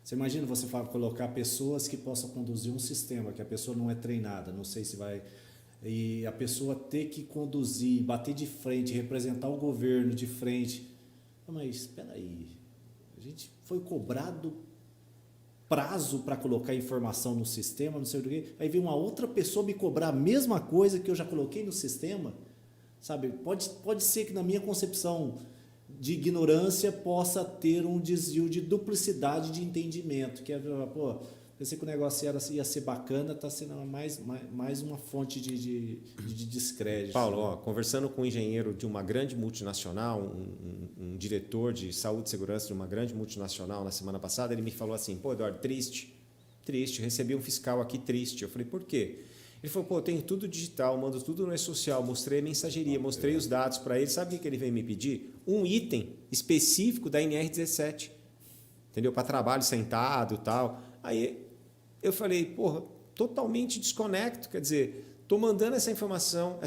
Você imagina você colocar pessoas que possam conduzir um sistema, que a pessoa não é treinada, não sei se vai... E a pessoa ter que conduzir, bater de frente, representar o governo de frente. Mas espera aí, a gente foi cobrado prazo para colocar informação no sistema, não sei o quê. Aí vem uma outra pessoa me cobrar a mesma coisa que eu já coloquei no sistema. Sabe? Pode ser que na minha concepção de ignorância possa ter um desvio de duplicidade de entendimento. Que é, pô, pensei que o negócio ia ser bacana, está sendo mais uma fonte de descrédito. Paulo, ó, conversando com um engenheiro de uma grande multinacional, um diretor de saúde e segurança de uma grande multinacional na semana passada, ele me falou assim, pô, Eduardo, triste, recebi um fiscal aqui triste. Eu falei, por quê? Ele falou, pô, eu tenho tudo digital, mando tudo no e-social, mostrei a mensageria, mostrei os dados para ele. Sabe o que ele veio me pedir? Um item específico da NR17, entendeu? Para trabalho sentado e tal. Aí eu falei, porra, totalmente desconecto, quer dizer, estou mandando essa informação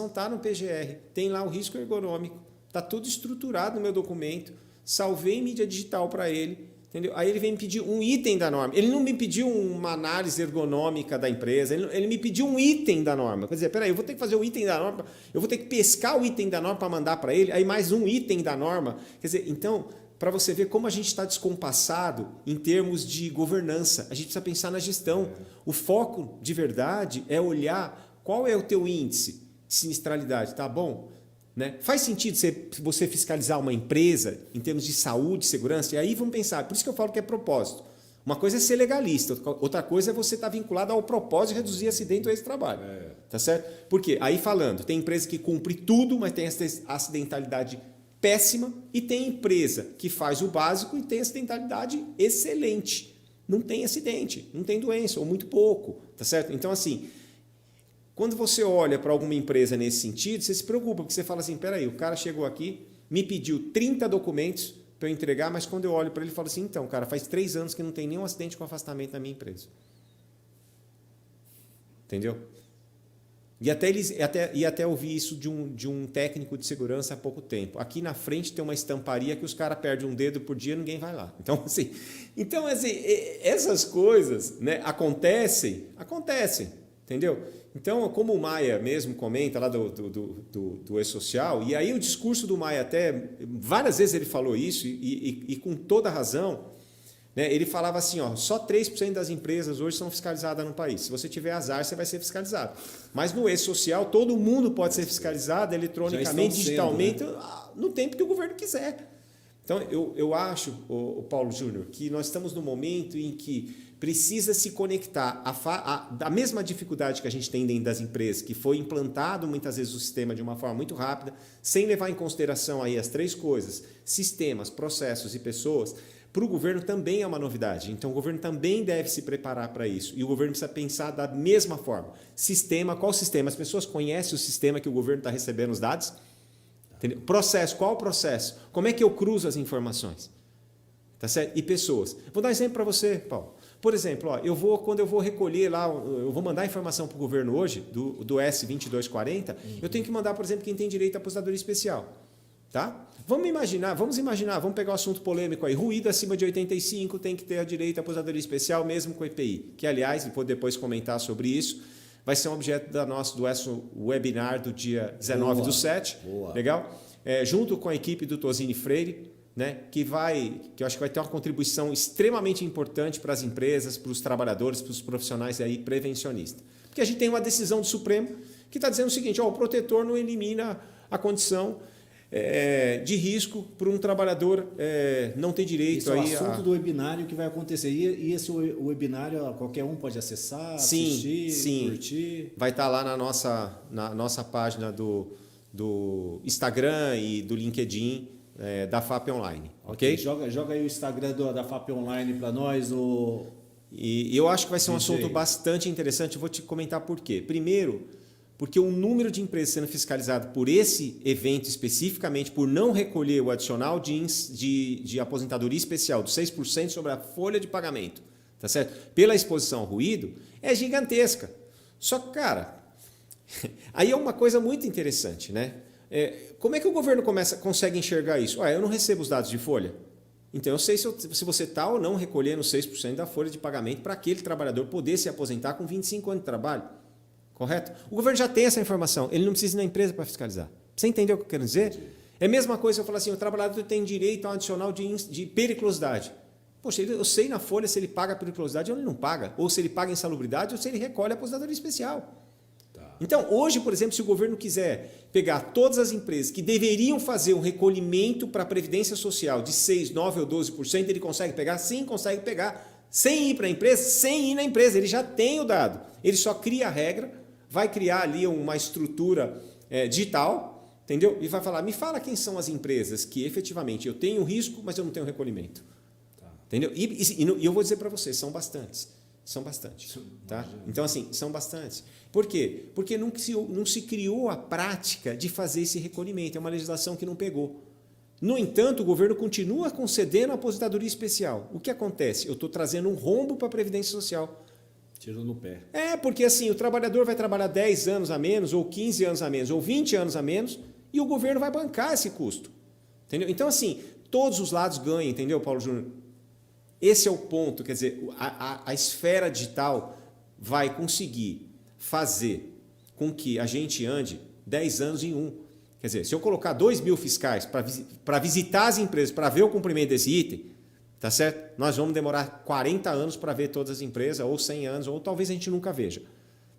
está no PGR, tem lá o risco ergonômico, está tudo estruturado no meu documento, salvei em mídia digital para ele, entendeu? Aí ele vem me pedir um item da norma, ele não me pediu uma análise ergonômica da empresa, ele me pediu um item da norma, quer dizer, peraí, eu vou ter que fazer o item da norma, eu vou ter que pescar o item da norma para mandar para ele, aí mais um item da norma, quer dizer, então... Para você ver como a gente está descompassado em termos de governança. A gente precisa pensar na gestão. O foco, de verdade, é olhar qual é o teu índice de sinistralidade. Tá bom? Né? Faz sentido você fiscalizar uma empresa em termos de saúde, segurança? E aí vamos pensar. Por isso que eu falo que é propósito. Uma coisa é ser legalista, outra coisa é você estar vinculado ao propósito de reduzir acidente ou esse trabalho. Tá certo? Porque aí falando, tem empresa que cumpre tudo, mas tem acidentalidade péssima, e tem empresa que faz o básico e tem acidentalidade excelente. Não tem acidente, não tem doença, ou muito pouco, tá certo? Então, assim, quando você olha para alguma empresa nesse sentido, você se preocupa, porque você fala assim, peraí, o cara chegou aqui, me pediu 30 documentos para eu entregar, mas quando eu olho para ele, eu falo assim, então, cara, faz 3 anos que não tem nenhum acidente com afastamento na minha empresa. Entendeu? E até ouvi isso de um técnico de segurança há pouco tempo. Aqui na frente tem uma estamparia que os caras perdem um dedo por dia e ninguém vai lá. Então, assim, essas coisas, né, acontecem, entendeu? Então, como o Maia mesmo comenta lá do E-Social, e aí o discurso do Maia até, várias vezes ele falou isso, e com toda razão, né, ele falava assim, ó, só 3% das empresas hoje são fiscalizadas no país. Se você tiver azar, você vai ser fiscalizado. Mas no E-Social, todo mundo pode ser fiscalizado eletronicamente, digitalmente, né? No tempo que o governo quiser. Então, eu acho, o Paulo Júnior, que nós estamos num momento em que precisa se conectar a mesma dificuldade que a gente tem dentro das empresas, que foi implantado muitas vezes o sistema de uma forma muito rápida, sem levar em consideração aí as 3 coisas, sistemas, processos e pessoas. Para o governo também é uma novidade. Então, o governo também deve se preparar para isso. E o governo precisa pensar da mesma forma. Sistema, qual sistema? As pessoas conhecem o sistema que o governo está recebendo os dados? Entendeu? Processo, qual o processo? Como é que eu cruzo as informações? Tá certo? E pessoas. Vou dar um exemplo para você, Paulo. Por exemplo, ó, quando eu vou recolher lá, eu vou mandar informação para o governo hoje, do S2240, eu tenho que mandar, por exemplo, quem tem direito à aposentadoria especial. Tá? Vamos imaginar, vamos pegar o assunto polêmico aí, ruído acima de 85 tem que ter direito à aposentadoria especial mesmo com EPI, que aliás, vou depois comentar sobre isso, vai ser um objeto do nosso webinar do dia 19/7, legal? Junto com a equipe do Tosini Freire, né, que eu acho que vai ter uma contribuição extremamente importante para as empresas, para os trabalhadores, para os profissionais aí prevencionistas. Porque a gente tem uma decisão do Supremo que está dizendo o seguinte, ó, o protetor não elimina a condição de risco para um trabalhador não ter direito. Isso é o assunto do webinário que vai acontecer. E esse webinário qualquer um pode acessar, assistir, curtir? Vai estar lá na nossa página do Instagram e do LinkedIn da FAP Online. Ok? Joga aí o Instagram da FAP Online para nós. E eu acho que vai ser um assunto bastante interessante. Eu vou te comentar por quê. Primeiro, porque o número de empresas sendo fiscalizado por esse evento especificamente, por não recolher o adicional de aposentadoria especial de 6% sobre a folha de pagamento, tá certo? Pela exposição ao ruído, é gigantesca. Só que, cara, aí é uma coisa muito interessante, né? Como é que o governo consegue enxergar isso? Eu não recebo os dados de folha. Então eu sei se você está ou não recolhendo 6% da folha de pagamento para aquele trabalhador poder se aposentar com 25 anos de trabalho. Correto? O governo já tem essa informação, ele não precisa ir na empresa para fiscalizar. Você entendeu o que eu quero dizer? É a mesma coisa que eu falar assim, o trabalhador tem direito a um adicional de periculosidade. Poxa, eu sei na folha se ele paga a periculosidade ou ele não paga, ou se ele paga insalubridade ou se ele recolhe a aposentadoria especial. Então, hoje, por exemplo, se o governo quiser pegar todas as empresas que deveriam fazer um recolhimento para a Previdência Social de 6%, 9% ou 12%, ele consegue pegar? Sim, consegue pegar. Sem ir para a empresa? Sem ir na empresa. Ele já tem o dado. Ele só cria a regra, vai criar ali uma estrutura digital, entendeu? E vai falar, me fala quem são as empresas que efetivamente eu tenho risco, mas eu não tenho recolhimento. Entendeu? E eu vou dizer para vocês, são bastantes. São bastantes. Tá? Então, assim, são bastantes. Por quê? Porque não se criou a prática de fazer esse recolhimento. É uma legislação que não pegou. No entanto, o governo continua concedendo a aposentadoria especial. O que acontece? Eu estou trazendo um rombo para a Previdência Social. Tiro no pé. Porque assim, o trabalhador vai trabalhar 10 anos a menos, ou 15 anos a menos, ou 20 anos a menos, e o governo vai bancar esse custo. Entendeu? Então, assim, todos os lados ganham, entendeu, Paulo Júnior? Esse é o ponto, quer dizer, a esfera digital vai conseguir fazer com que a gente ande 10 anos em um. Quer dizer, se eu colocar 2.000 fiscais para visitar as empresas, para ver o cumprimento desse item, tá certo? Nós vamos demorar 40 anos para ver todas as empresas, ou 100 anos, ou talvez a gente nunca veja.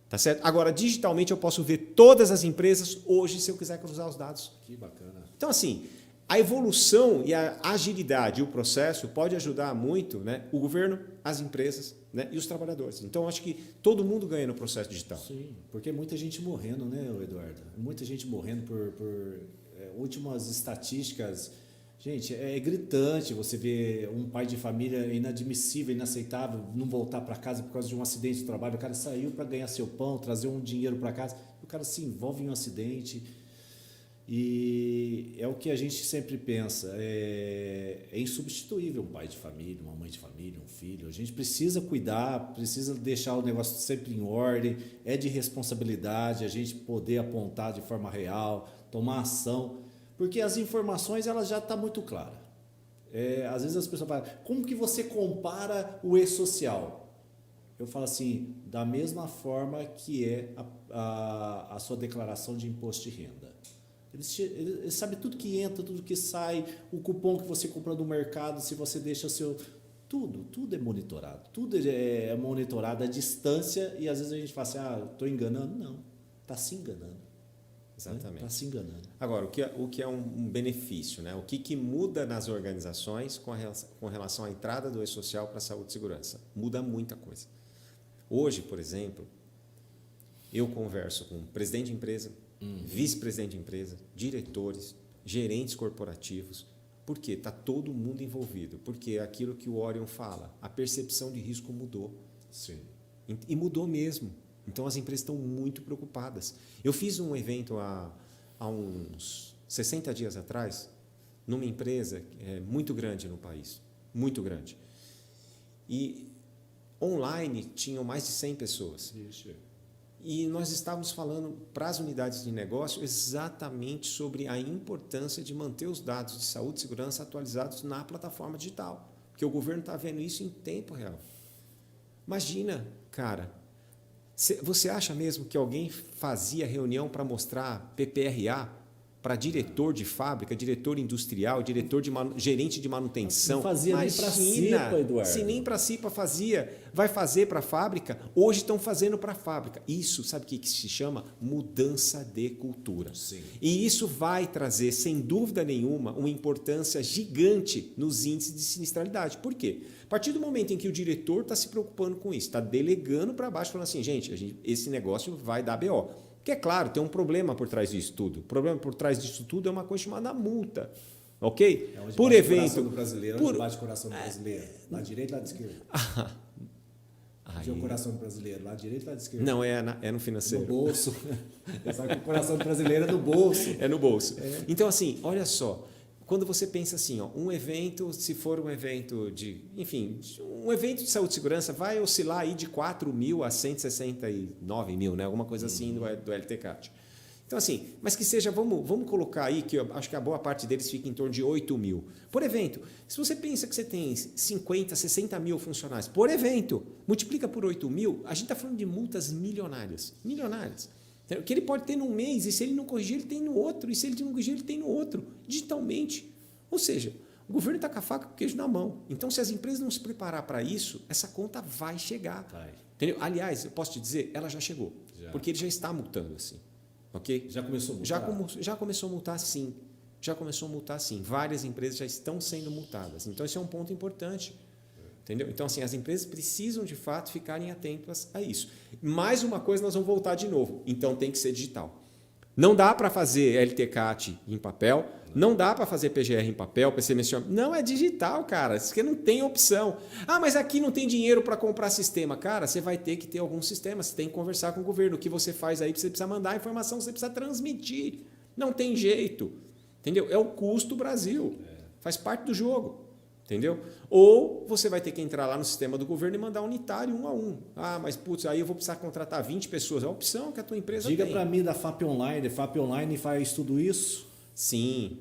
Tá certo? Agora, digitalmente, eu posso ver todas as empresas hoje, se eu quiser cruzar os dados. Que bacana. Então, assim, a evolução e a agilidade e o processo pode ajudar muito, né, o governo, as empresas, né, e os trabalhadores. Então, acho que todo mundo ganha no processo digital. Sim, porque muita gente morrendo, né, Eduardo? Muita gente morrendo por últimas estatísticas. Gente, é gritante você ver um pai de família inadmissível, inaceitável, não voltar para casa por causa de um acidente de trabalho. O cara saiu para ganhar seu pão, trazer um dinheiro para casa, o cara se envolve em um acidente. E é o que a gente sempre pensa, é insubstituível um pai de família, uma mãe de família, um filho. A gente precisa cuidar, precisa deixar o negócio sempre em ordem, é de responsabilidade a gente poder apontar de forma real, tomar ação, porque as informações elas já estão muito claras. Às vezes as pessoas falam, como que você compara o e-social? Eu falo assim, da mesma forma que é a sua declaração de imposto de renda. Ele sabe tudo que entra, tudo que sai, o cupom que você compra no mercado, se você deixa seu... Tudo é monitorado. Tudo é monitorado à distância e às vezes a gente fala assim, estou enganando. Não, está se enganando. Exatamente. Está se enganando. Agora, o que é um benefício, né? O que muda nas organizações com relação à entrada do e-social para a saúde e segurança? Muda muita coisa. Hoje, por exemplo, eu converso com presidente de empresa, vice-presidente de empresa, diretores, gerentes corporativos. Por quê? Está todo mundo envolvido. Porque é aquilo que o Orion fala, a percepção de risco mudou. Sim. E mudou mesmo. Então, as empresas estão muito preocupadas. Eu fiz um evento há uns 60 dias atrás, numa empresa muito grande no país. Muito grande. E online tinham mais de 100 pessoas. Isso. E nós estávamos falando para as unidades de negócio exatamente sobre a importância de manter os dados de saúde e segurança atualizados na plataforma digital. Porque o governo está vendo isso em tempo real. Imagina, cara, você acha mesmo que alguém fazia reunião para mostrar PPRA para diretor de fábrica, diretor industrial, gerente de manutenção? Não fazia nem para CIPA, Eduardo. Se nem para CIPA fazia, vai fazer para a fábrica? Hoje estão fazendo para a fábrica. Isso, sabe o que se chama? Mudança de cultura. Sim. E isso vai trazer, sem dúvida nenhuma, uma importância gigante nos índices de sinistralidade. Por quê? A partir do momento em que o diretor está se preocupando com isso, está delegando para baixo, falando assim, gente, esse negócio vai dar BO. Porque, é claro, tem um problema por trás disso tudo. O problema por trás disso tudo é uma coisa chamada multa. Ok? Onde por bate evento. O coração do brasileiro, onde bate o coração do brasileiro? Lá direito, lá de esquerda. Onde é o coração do brasileiro? Lá direito, lá de esquerda? Não, é no financeiro. No bolso. Sabe que o coração do brasileiro é no bolso. É no bolso. Então, assim, olha só. quando você pensa assim, ó, um evento, se for um evento um evento de saúde e segurança vai oscilar aí de 4 mil a 169 mil, né? Alguma coisa assim do LTCAT. Então, assim, mas que seja, vamos colocar aí, que eu acho que a boa parte deles fica em torno de 8 mil. Por evento, se você pensa que você tem 50, 60 mil funcionários por evento, multiplica por 8 mil, a gente está falando de multas milionárias. Milionárias. Que ele pode ter num mês, e se ele não corrigir, ele tem no outro, e se ele não corrigir, ele tem no outro, digitalmente. Ou seja, o governo está com a faca e com o queijo na mão. Então, se as empresas não se preparar para isso, essa conta vai chegar. Vai. Entendeu? Aliás, eu posso te dizer, ela já chegou. Porque ele já está multando assim. Okay? Já começou a multar? Já começou a multar, sim. Já começou a multar, sim. Várias empresas já estão sendo multadas. Então, esse é um ponto importante. Entendeu? Então, assim, as empresas precisam, de fato, ficarem atentas a isso. Mais uma coisa, nós vamos voltar de novo. Então, tem que ser digital. Não dá para fazer LTCAT em papel, não dá para fazer PGR em papel, PCMS. Não é digital, cara. Isso que não tem opção. Ah, mas aqui não tem dinheiro para comprar sistema. Cara, você vai ter que ter algum sistema. Você tem que conversar com o governo. O que você faz aí, você precisa mandar a informação, você precisa transmitir. Não tem jeito. Entendeu? É o custo Brasil. Faz parte do jogo. Entendeu? Ou você vai ter que entrar lá no sistema do governo e mandar unitário 1 a 1. Ah, mas putz, aí eu vou precisar contratar 20 pessoas. É a opção que a tua empresa Diga tem. para mim da FAP Online. A FAP Online faz tudo isso? Sim.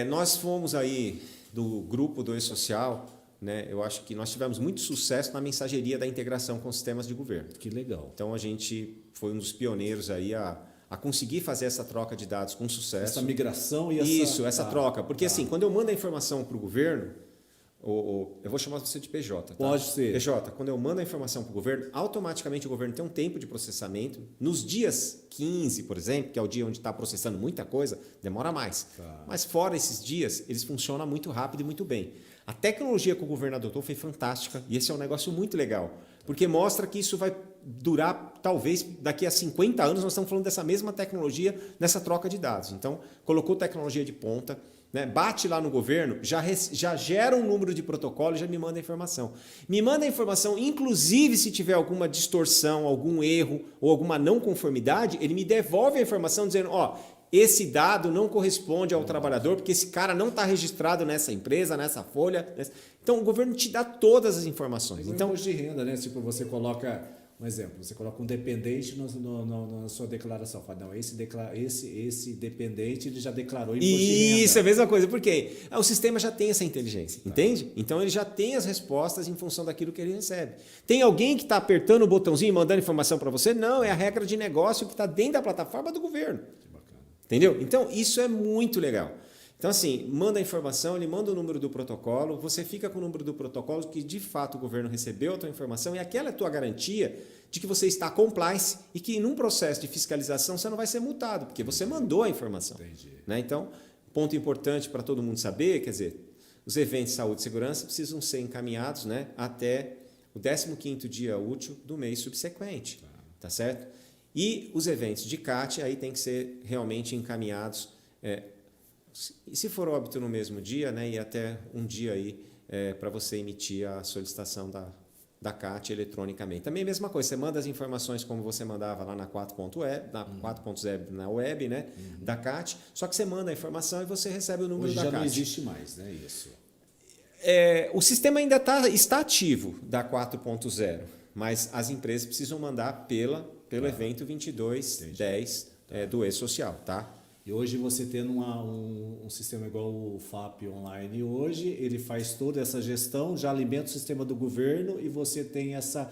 Nós fomos aí do grupo do E-Social, né? Eu acho que nós tivemos muito sucesso na mensageria da integração com sistemas de governo. Que legal. Então a gente foi um dos pioneiros aí a conseguir fazer essa troca de dados com sucesso. Essa migração e essa... Isso, essa troca. Porque assim, quando eu mando a informação para o governo, eu vou chamar você de PJ. Tá? Pode ser. PJ, quando eu mando a informação para o governo, automaticamente o governo tem um tempo de processamento. Nos dias 15, por exemplo, que é o dia onde está processando muita coisa, demora mais. Tá. Mas fora esses dias, eles funcionam muito rápido e muito bem. A tecnologia que o governo adotou foi fantástica e esse é um negócio muito legal. Porque mostra que isso vai durar, talvez, daqui a 50 anos, nós estamos falando dessa mesma tecnologia, nessa troca de dados. Então, colocou tecnologia de ponta, né? Bate lá no governo, já gera um número de protocolo e já me manda a informação. Me manda a informação, inclusive se tiver alguma distorção, algum erro ou alguma não conformidade, ele me devolve a informação dizendo, esse dado não corresponde ao trabalhador, porque esse cara não está registrado nessa empresa, nessa folha. Então, o governo te dá todas as informações. Então, imposto de renda, né? Tipo, você coloca... Um exemplo, você coloca um dependente na sua declaração. Fala, não, esse dependente ele já declarou imposto de renda. Isso, é a mesma coisa. Por quê? O sistema já tem essa inteligência, entende? Então ele já tem as respostas em função daquilo que ele recebe. Tem alguém que está apertando o botãozinho e mandando informação para você? Não, é a regra de negócio que está dentro da plataforma do governo. Que bacana. Entendeu? Então isso é muito legal. Então, assim, manda a informação, ele manda o número do protocolo, você fica com o número do protocolo que, de fato, o governo recebeu a tua informação e aquela é a tua garantia de que você está compliance e que, num processo de fiscalização, você não vai ser multado, porque você mandou a informação. Entendi. Né? Então, ponto importante para todo mundo saber, quer dizer, os eventos de saúde e segurança precisam ser encaminhados, né, até o 15º dia útil do mês subsequente. Tá certo? E os eventos de CAT aí tem que ser realmente encaminhados... E se for óbito no mesmo dia, né, e até um dia aí para você emitir a solicitação da CAT eletronicamente. Também a mesma coisa, você manda as informações como você mandava lá na 4.0 na web, né, da CAT, só que você manda a informação e você recebe o número Hoje da já CAT. não existe mais, né, isso? O sistema ainda está ativo da 4.0, mas as empresas precisam mandar pelo evento 2210 do E-Social, tá? E hoje você tendo um sistema igual o FAP Online hoje, ele faz toda essa gestão, já alimenta o sistema do governo e você tem essa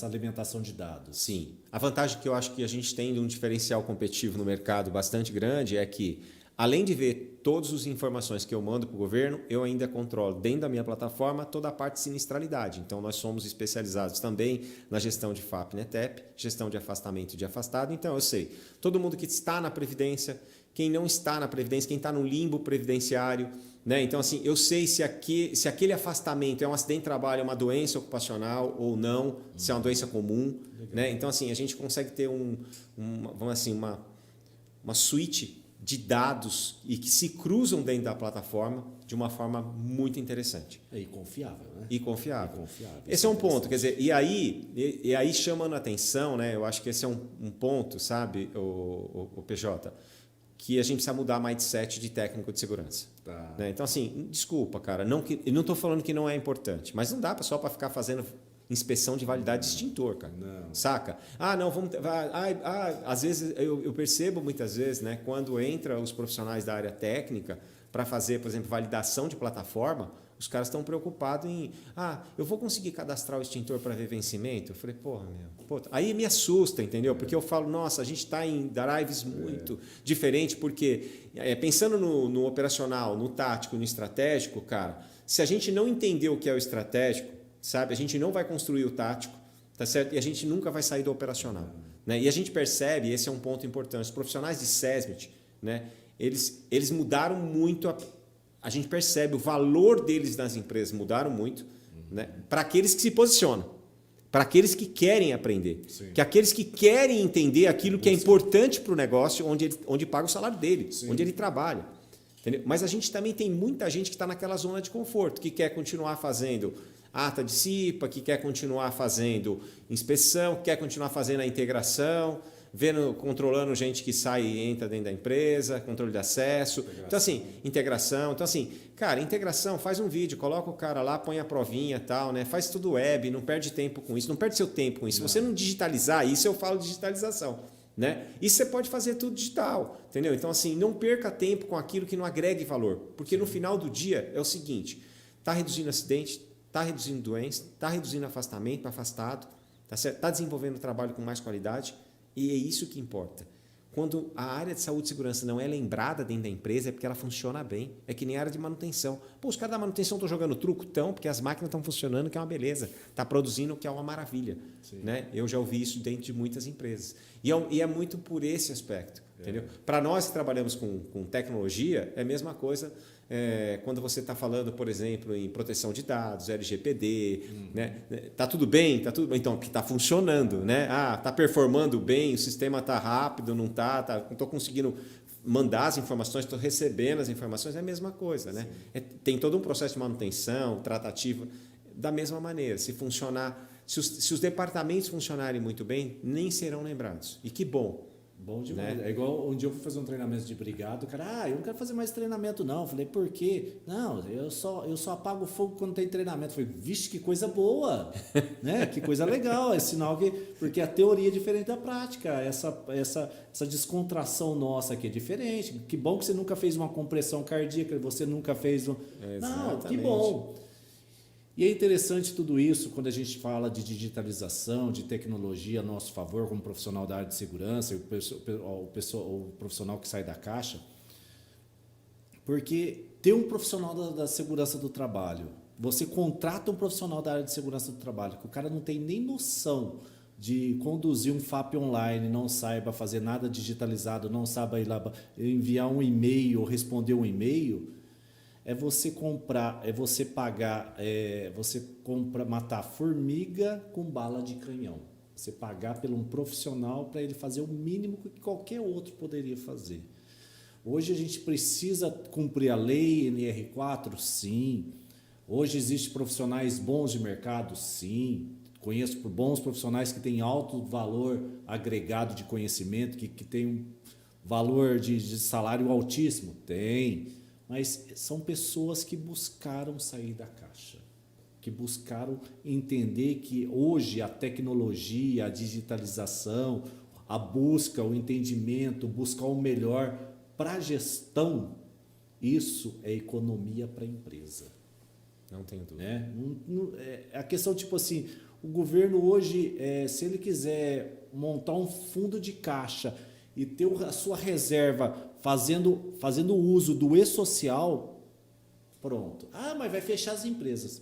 alimentação de dados. Sim. A vantagem que eu acho que a gente tem de um diferencial competitivo no mercado bastante grande é que, além de ver todas as informações que eu mando para o governo, eu ainda controlo dentro da minha plataforma toda a parte de sinistralidade. Então, nós somos especializados também na gestão de FAP, NETEP, gestão de afastamento e de afastado. Então, eu sei, todo mundo que está na Previdência, quem não está na Previdência, quem está no limbo previdenciário. Né? Então, assim, eu sei se aquele afastamento é um acidente de trabalho, é uma doença ocupacional ou não, se é uma doença comum. Né? Então, assim, a gente consegue ter uma suíte de dados e que se cruzam dentro da plataforma de uma forma muito interessante. E confiável, né? E confiável. Esse é um ponto, quer dizer, e aí chamando a atenção, né? Eu acho que esse é um ponto, sabe, o PJ, que a gente precisa mudar a mindset de técnico de segurança. Tá. Né? Então, assim, desculpa, cara, eu não estou falando que não é importante, mas não dá só para ficar fazendo inspeção de validade de extintor, cara. Não. Saca? Não, vamos. Às vezes, eu percebo muitas vezes, né, quando entra os profissionais da área técnica para fazer, por exemplo, validação de plataforma, os caras estão preocupados em, eu vou conseguir cadastrar o extintor para ver vencimento? Eu falei, aí me assusta, entendeu? Porque eu falo, nossa, a gente está em drives muito diferente, porque pensando no operacional, no tático, no estratégico, cara, se a gente não entender o que é o estratégico, sabe, a gente não vai construir o tático, tá certo? E a gente nunca vai sair do operacional. Né? E a gente percebe, esse é um ponto importante, os profissionais de SESMIT, né, eles mudaram muito a gente percebe o valor deles nas empresas mudaram muito, né? Para aqueles que se posicionam, para aqueles que querem aprender, que aqueles que querem entender aquilo que é importante para o negócio onde paga o salário dele, onde ele trabalha. Entendeu? Mas a gente também tem muita gente que está naquela zona de conforto, que quer continuar fazendo ata de CIPA, que quer continuar fazendo inspeção, que quer continuar fazendo a integração, controlando gente que sai e entra dentro da empresa, controle de acesso. Então, assim, integração. Então, assim, cara, integração, faz um vídeo, coloca o cara lá, põe a provinha e tal, né? Faz tudo web, não perde tempo com isso, não perde seu tempo com isso. Se você não digitalizar isso, eu falo digitalização. Né? Isso você pode fazer tudo digital, entendeu? Então, assim, não perca tempo com aquilo que não agregue valor. Porque no final do dia é o seguinte: está reduzindo acidente, está reduzindo doença, está reduzindo afastamento, afastado, está desenvolvendo o trabalho com mais qualidade. E é isso que importa. Quando a área de saúde e segurança não é lembrada dentro da empresa, é porque ela funciona bem. É que nem a área de manutenção. Os caras da manutenção estão jogando truco? Estão, porque as máquinas estão funcionando, que é uma beleza. Está produzindo, que é uma maravilha. Né? Eu já ouvi isso dentro de muitas empresas. E é muito por esse aspecto. Entendeu? Para nós que trabalhamos com tecnologia, é a mesma coisa quando você está falando, por exemplo, em proteção de dados, LGPD. Né? Tá tudo bem? Tá tudo bem. Então, que está funcionando. Né? Está performando bem, o sistema está rápido, não estou conseguindo mandar as informações, estou recebendo as informações, é a mesma coisa. Né? Tem todo um processo de manutenção, tratativa, da mesma maneira. Se funcionar, se os departamentos funcionarem muito bem, nem serão lembrados. E que bom. Bom demais. Né? É igual um dia eu fui fazer um treinamento de brigado, o cara, eu não quero fazer mais treinamento não. Eu falei, por quê? Não, eu só apago o fogo quando tem treinamento. Eu falei, vixe, que coisa boa, né? Que coisa legal, é sinal que... Porque a teoria é diferente da prática, essa descontração nossa aqui é diferente. Que bom que você nunca fez uma compressão cardíaca, você nunca fez um... Não, que bom. E é interessante tudo isso quando a gente fala de digitalização, de tecnologia a nosso favor, como profissional da área de segurança, o profissional que sai da caixa, porque ter um profissional da segurança do trabalho, você contrata um profissional da área de segurança do trabalho, que o cara não tem nem noção de conduzir um FAP online, não saiba fazer nada digitalizado, não saiba ir lá enviar um e-mail ou responder um e-mail, é você comprar, é você pagar, matar formiga com bala de canhão. Você pagar por um profissional para ele fazer o mínimo que qualquer outro poderia fazer. Hoje a gente precisa cumprir a lei NR4? Sim. Hoje existem profissionais bons de mercado? Sim. Conheço bons profissionais que têm alto valor agregado de conhecimento, que têm um valor de salário altíssimo? Tem. Mas são pessoas que buscaram sair da caixa, que buscaram entender que hoje a tecnologia, a digitalização, a busca, o entendimento, buscar o melhor para a gestão, isso é economia para a empresa. Não tenho dúvida. A questão tipo assim, o governo hoje, se ele quiser montar um fundo de caixa e ter a sua reserva fazendo uso do e-social, pronto. Mas vai fechar as empresas.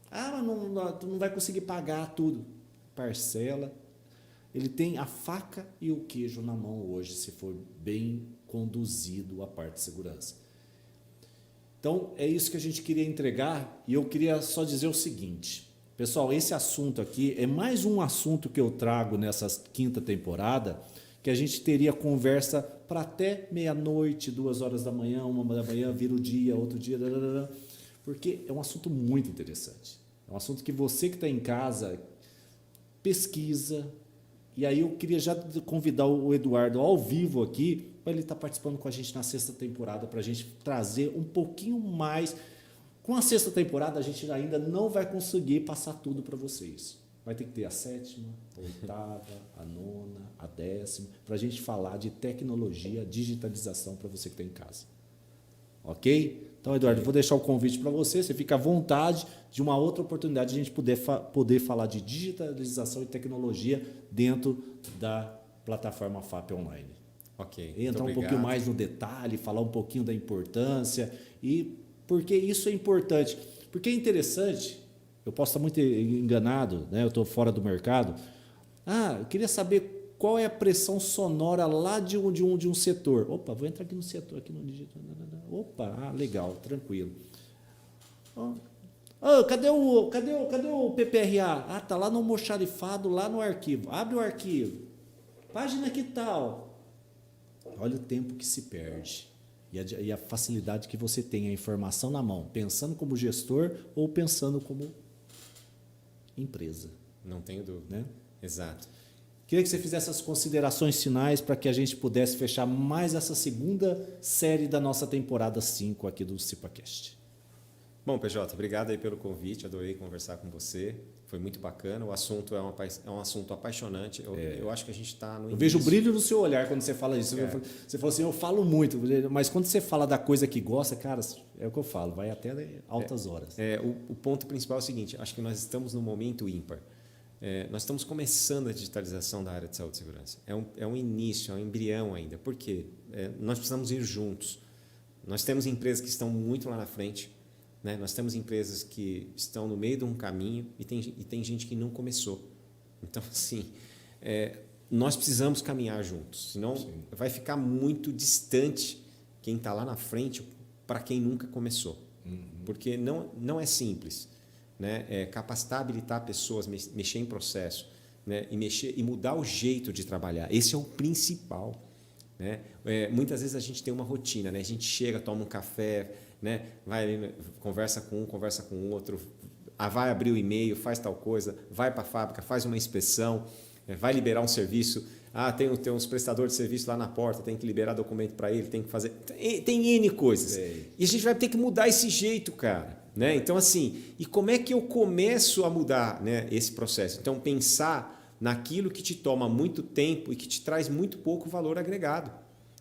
Mas não vai conseguir pagar tudo. Parcela. Ele tem a faca e o queijo na mão hoje, se for bem conduzido a parte de segurança. Então, é isso que a gente queria entregar, e eu queria só dizer o seguinte. Pessoal, esse assunto aqui é mais um assunto que eu trago nessa quinta temporada, que a gente teria conversa para até meia-noite, 2 horas da manhã, 1 da manhã, vira o dia, outro dia, porque é um assunto muito interessante. É um assunto que você que está em casa pesquisa, e aí eu queria já convidar o Eduardo ao vivo aqui para ele estar participando com a gente na sexta temporada, para a gente trazer um pouquinho mais. Com a sexta temporada, a gente ainda não vai conseguir passar tudo para vocês. Vai ter que ter a 7ª, a 8ª, a 9ª, a 10ª, para a gente falar de tecnologia, digitalização para você que está em casa. Ok? Então, Eduardo, vou deixar o convite para você. Você fica à vontade de uma outra oportunidade de a gente poder falar de digitalização e tecnologia dentro da plataforma FAP Online. Ok. Entrar um pouquinho mais no detalhe, falar um pouquinho da importância e porque isso é importante. Porque é interessante, eu posso estar muito enganado, né? Eu estou fora do mercado. Eu queria saber qual é a pressão sonora lá de um setor. Opa, vou entrar aqui no setor, aqui no digital. Opa, legal, tranquilo. Cadê o PPRA? Tá lá no almoxarifado, lá no arquivo. Abre o arquivo. Página que tal? Olha o tempo que se perde. E a facilidade que você tem, a informação na mão, pensando como gestor ou pensando como empresa. Não tenho dúvida. Né? Exato. Queria que você fizesse essas considerações finais para que a gente pudesse fechar mais essa segunda série da nossa temporada 5 aqui do CIPAcast. Bom, PJ, obrigado aí pelo convite, adorei conversar com você, foi muito bacana, o assunto é um assunto apaixonante, eu acho que a gente está no início. Eu vejo o brilho no seu olhar quando você fala isso, você falou assim, eu falo muito, mas quando você fala da coisa que gosta, cara, é o que eu falo, vai até altas horas. O ponto principal é o seguinte, acho que nós estamos num momento ímpar. Nós estamos começando a digitalização da área de saúde e segurança. É um início, é um embrião ainda. Por quê? Nós precisamos ir juntos. Nós temos empresas que estão muito lá na frente, né? Nós temos empresas que estão no meio de um caminho e tem gente que não começou. Então, assim, nós precisamos caminhar juntos, senão vai ficar muito distante quem está lá na frente para quem nunca começou. Porque não é simples. Né? Capacitar, habilitar pessoas, mexer em processo, né? E mudar o jeito de trabalhar. Esse é o principal. Né? Muitas vezes a gente tem uma rotina, né? A gente chega, toma um café, né? Vai ali, conversa com um, conversa com o outro, vai abrir o e-mail, faz tal coisa, vai para a fábrica, faz uma inspeção, vai liberar um serviço. Tem uns prestadores de serviço lá na porta, tem que liberar documento para ele, tem que fazer. Tem N coisas. E a gente vai ter que mudar esse jeito, cara. Né? Então, assim, e como é que eu começo a mudar, né, esse processo? Então, pensar naquilo que te toma muito tempo e que te traz muito pouco valor agregado.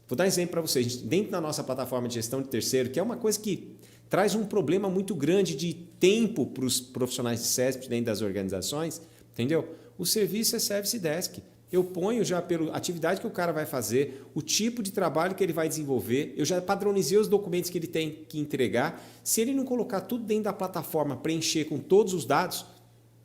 Vou dar um exemplo para vocês. Dentro da nossa plataforma de gestão de terceiro, que é uma coisa que traz um problema muito grande de tempo para os profissionais de CESP dentro das organizações, entendeu? O serviço é Service Desk. Eu ponho já pela atividade que o cara vai fazer, o tipo de trabalho que ele vai desenvolver, eu já padronizei os documentos que ele tem que entregar. Se ele não colocar tudo dentro da plataforma, preencher com todos os dados,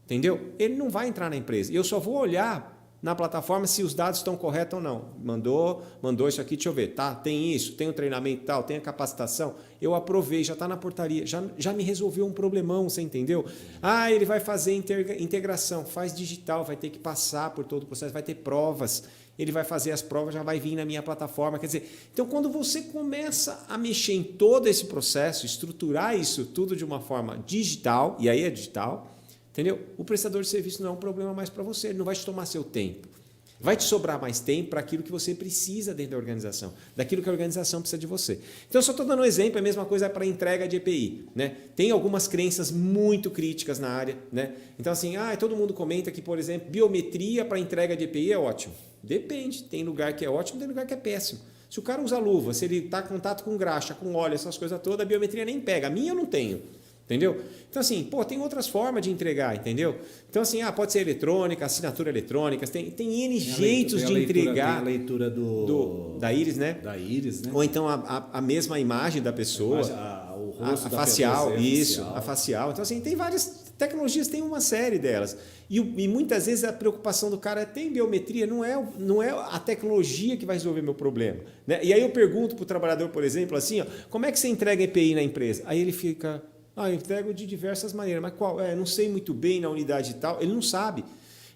entendeu? Ele não vai entrar na empresa. Eu só vou olhar na plataforma se os dados estão corretos ou não. Mandou isso aqui, deixa eu ver. Tá, tem isso, tem o treinamento tal, tem a capacitação. Eu aprovei, já está na portaria, já me resolveu um problemão, você entendeu? Ele vai fazer integração, faz digital, vai ter que passar por todo o processo, vai ter provas. Ele vai fazer as provas, já vai vir na minha plataforma. Quer dizer, então quando você começa a mexer em todo esse processo, estruturar isso tudo de uma forma digital, e aí é digital, entendeu? O prestador de serviço não é um problema mais para você, ele não vai te tomar seu tempo. Vai te sobrar mais tempo para aquilo que você precisa dentro da organização, daquilo que a organização precisa de você. Então, eu só estou dando um exemplo, a mesma coisa é para entrega de EPI. Né? Tem algumas crenças muito críticas na área. Né? Então, assim, todo mundo comenta que, por exemplo, biometria para entrega de EPI é ótimo. Depende, tem lugar que é ótimo, tem lugar que é péssimo. Se o cara usa luva, se ele está em contato com graxa, com óleo, essas coisas todas, a biometria nem pega. A minha eu não tenho. Entendeu? Então, assim, tem outras formas de entregar, entendeu? Então, assim, pode ser eletrônica, assinatura eletrônica, tem N jeitos de entregar. Tem a leitura da íris, né? Da íris, né? Ou então a mesma imagem da pessoa. O rosto a da facial, pessoa, isso, a facial. Então, assim, tem várias tecnologias, tem uma série delas. E muitas vezes a preocupação do cara tem biometria, não é a tecnologia que vai resolver meu problema. Né? E aí eu pergunto para o trabalhador, por exemplo, assim, como é que você entrega EPI na empresa? Aí ele fica... eu entrego de diversas maneiras, mas qual? Não sei muito bem na unidade e tal, ele não sabe.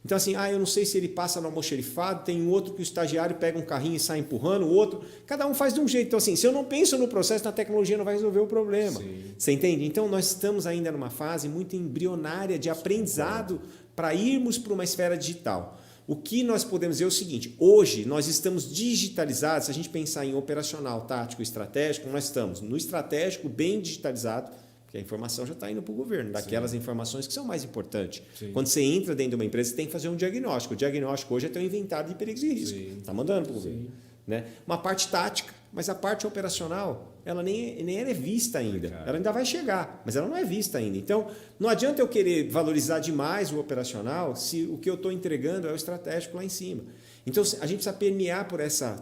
Então, assim, eu não sei se ele passa no almoxerifado, tem um outro que o estagiário pega um carrinho e sai empurrando, o outro, cada um faz de um jeito. Então, assim, se eu não penso no processo, na tecnologia não vai resolver o problema. Sim. Você entende? Então, nós estamos ainda numa fase muito embrionária de aprendizado para irmos para uma esfera digital. O que nós podemos dizer é o seguinte, hoje nós estamos digitalizados, se a gente pensar em operacional, tático e estratégico, nós estamos no estratégico bem digitalizado, porque a informação já está indo para o governo, daquelas informações que são mais importantes. Sim. Quando você entra dentro de uma empresa, você tem que fazer um diagnóstico. O diagnóstico hoje é ter um inventário de perigos e riscos. Está mandando para o governo. Né? Uma parte tática, mas a parte operacional, ela nem é vista ainda. Ela ainda vai chegar, mas ela não é vista ainda. Então, não adianta eu querer valorizar demais o operacional se o que eu estou entregando é o estratégico lá em cima. Então, a gente precisa permear por essa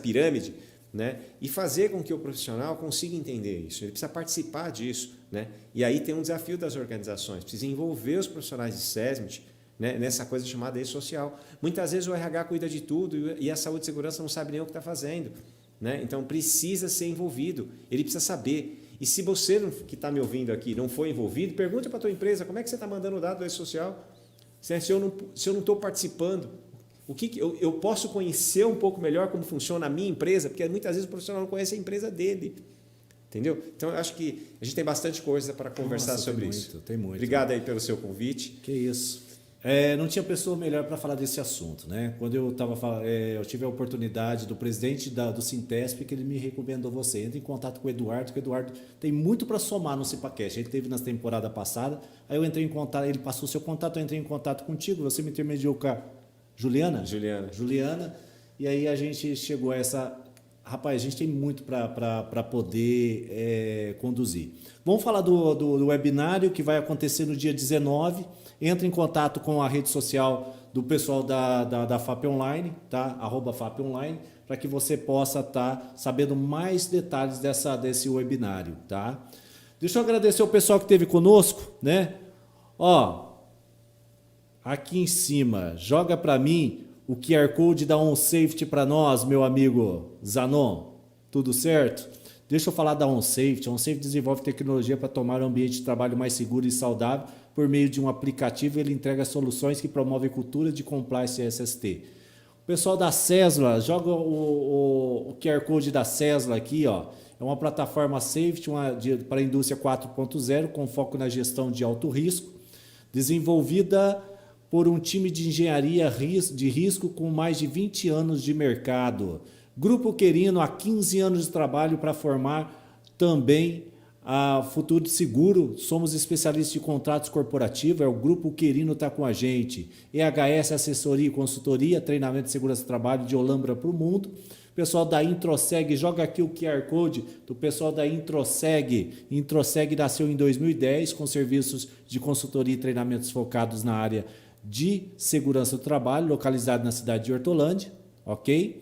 pirâmide, né? E fazer com que o profissional consiga entender isso. Ele precisa participar disso. Né? E aí tem um desafio das organizações. Precisa envolver os profissionais de SESMIT, né, nessa coisa chamada e-social. Muitas vezes o RH cuida de tudo e a saúde e segurança não sabe nem o que está fazendo. Né? Então precisa ser envolvido, ele precisa saber. E se você que está me ouvindo aqui não for envolvido, pergunta para a tua empresa como é que você está mandando o dado do e-social. Se eu não estou participando, o que eu posso conhecer um pouco melhor como funciona a minha empresa, porque muitas vezes o profissional não conhece a empresa dele. Entendeu? Então, eu acho que a gente tem bastante coisa para conversar sobre isso. Tem muito. Obrigado aí pelo seu convite. Que isso. Não tinha pessoa melhor para falar desse assunto, né? Quando eu eu tive a oportunidade do presidente do Sintesp, que ele me recomendou você. Entre em contato com o Eduardo, que o Eduardo tem muito para somar no CIPACast. Ele teve na temporada passada, aí eu entrei em contato, ele passou o seu contato, eu entrei em contato contigo, você me intermediou com a Juliana, e aí a gente chegou a essa... Rapaz, a gente tem muito para poder conduzir. Vamos falar do webinário que vai acontecer no dia 19. Entra em contato com a rede social do pessoal da FAP Online, tá? @FAP Online, para que você possa estar sabendo mais detalhes desse webinário, tá? Deixa eu agradecer o pessoal que esteve conosco, né? Ó, aqui em cima, joga para mim o QR Code da OnSafety para nós, meu amigo Zanon. Tudo certo? Deixa eu falar da OnSafety. A OnSafety desenvolve tecnologia para tomar um ambiente de trabalho mais seguro e saudável. Por meio de um aplicativo, ele entrega soluções que promovem cultura de compliance e SST. O pessoal da Cesla, joga o QR Code da Cesla aqui, ó. É uma plataforma safety para a indústria 4.0, com foco na gestão de alto risco, desenvolvida por um time de engenharia de risco com mais de 20 anos de mercado. Grupo Querino, há 15 anos de trabalho para formar também a Futuro Seguro. Somos especialistas de contratos corporativos, o Grupo Querino está com a gente. EHS Assessoria e Consultoria, Treinamento de Segurança do Trabalho de Olambra para o Mundo. Pessoal da Introseg, joga aqui o QR Code do pessoal da Introseg. Introseg nasceu em 2010 com serviços de consultoria e treinamentos focados na área de segurança do trabalho, localizado na cidade de Hortolândia, ok?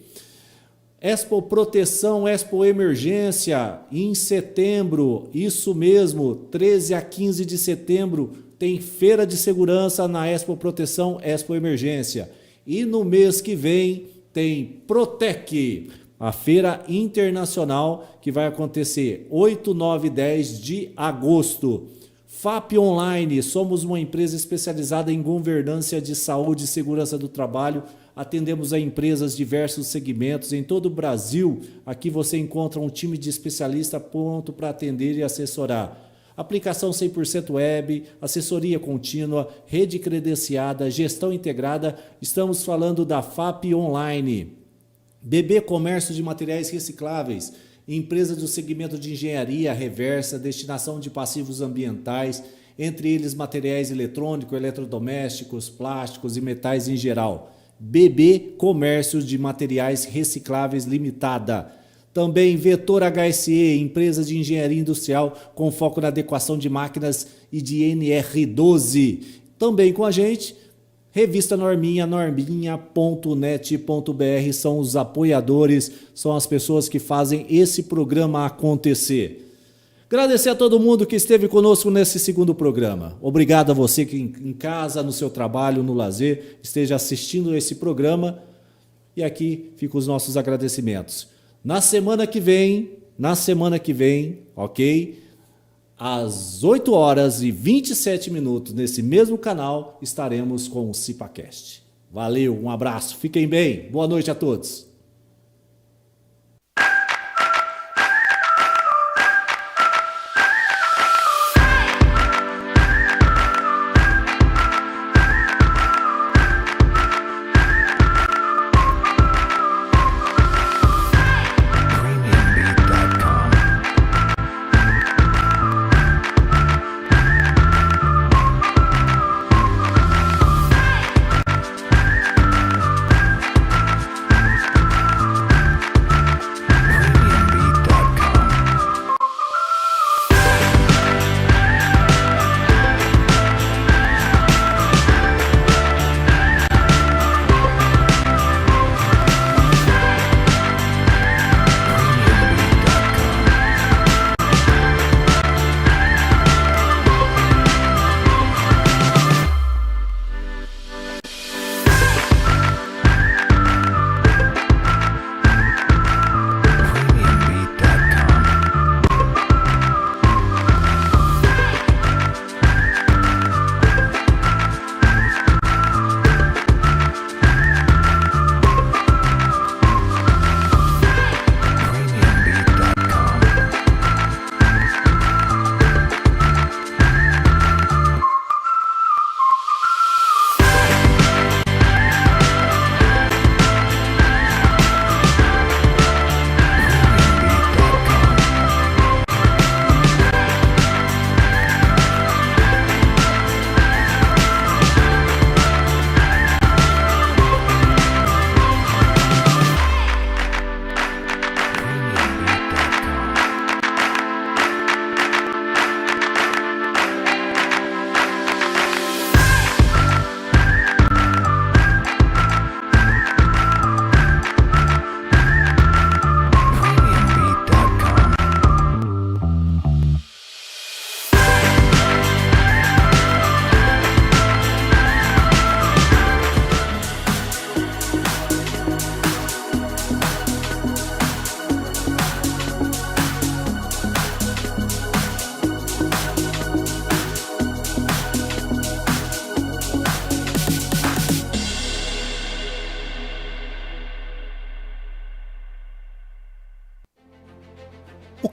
Expo Proteção, Expo Emergência, em setembro, isso mesmo, 13 a 15 de setembro, tem feira de segurança na Expo Proteção, Expo Emergência. E no mês que vem tem Protec, a feira internacional que vai acontecer 8, 9 e 10 de agosto. FAP Online, somos uma empresa especializada em governança de saúde e segurança do trabalho. Atendemos a empresas de diversos segmentos em todo o Brasil. Aqui você encontra um time de especialistas pronto para atender e assessorar. Aplicação 100% web, assessoria contínua, rede credenciada, gestão integrada. Estamos falando da FAP Online. BB Comércio de Materiais Recicláveis. Empresa do segmento de engenharia reversa, destinação de passivos ambientais, entre eles materiais eletrônicos, eletrodomésticos, plásticos e metais em geral. BB Comércio de Materiais Recicláveis Limitada. Também Vetor HSE, empresa de engenharia industrial com foco na adequação de máquinas e de NR12. Também com a gente, Revista Norminha, norminha.net.br, são os apoiadores, são as pessoas que fazem esse programa acontecer. Agradecer a todo mundo que esteve conosco nesse segundo programa. Obrigado a você que em casa, no seu trabalho, no lazer, esteja assistindo esse programa. E aqui ficam os nossos agradecimentos. Na semana que vem, ok? Às 8 horas e 27 minutos, nesse mesmo canal, estaremos com o CIPACast. Valeu, um abraço, fiquem bem, boa noite a todos.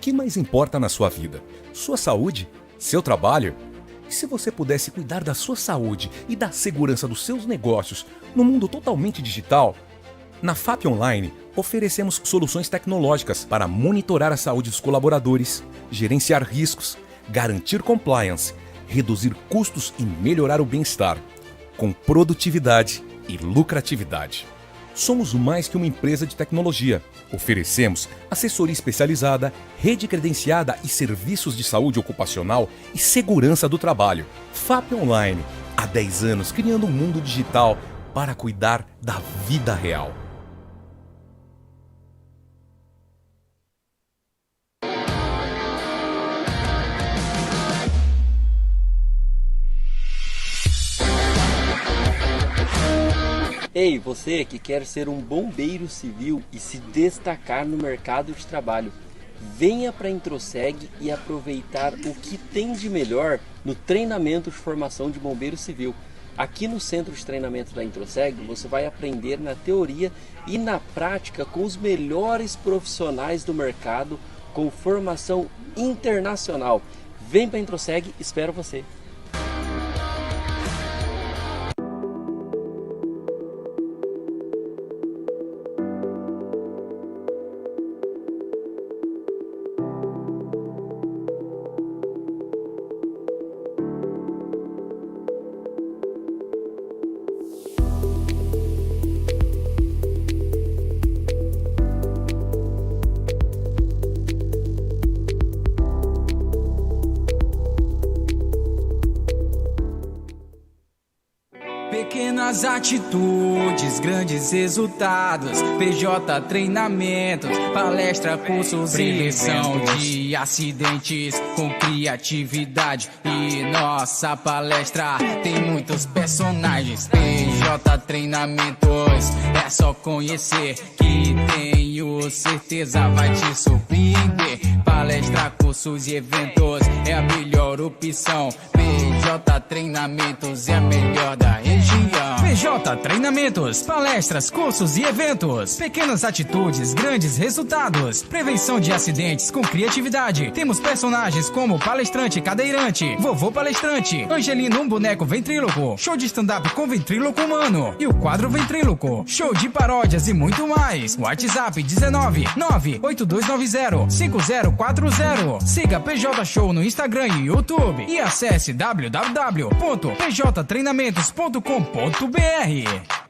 que mais importa na sua vida? Sua saúde? Seu trabalho? E se você pudesse cuidar da sua saúde e da segurança dos seus negócios no mundo totalmente digital? Na FAP Online, oferecemos soluções tecnológicas para monitorar a saúde dos colaboradores, gerenciar riscos, garantir compliance, reduzir custos e melhorar o bem-estar, com produtividade e lucratividade. Somos mais que uma empresa de tecnologia. Oferecemos assessoria especializada, rede credenciada e serviços de saúde ocupacional e segurança do trabalho. FAP Online, há 10 anos criando um mundo digital para cuidar da vida real. Ei, você que quer ser um bombeiro civil e se destacar no mercado de trabalho, venha para a Introseg e aproveitar o que tem de melhor no treinamento de formação de bombeiro civil. Aqui no Centro de Treinamento da Introseg, você vai aprender na teoria e na prática com os melhores profissionais do mercado, com formação internacional. Vem para a Introseg, espero você! Pequenas atitudes, grandes resultados. PJ Treinamentos, palestra, cursos, prevenção de acidentes com criatividade. E nossa palestra tem muitos personagens. PJ Treinamentos, é só conhecer que tenho certeza vai te surpreender. Palestra, cursos e eventos é a melhor opção. PJ Treinamentos é a melhor da região. PJ Treinamentos, palestras, cursos e eventos. Pequenas atitudes, grandes resultados. Prevenção de acidentes com criatividade. Temos personagens como palestrante cadeirante, vovô palestrante, Angelino, um boneco ventríloco, show de stand-up com ventríloco humano e o quadro ventríloco, show de paródias e muito mais. WhatsApp 19 98290 5040. Siga PJ Show no Instagram e YouTube e acesse www.pjtreinamentos.com.br.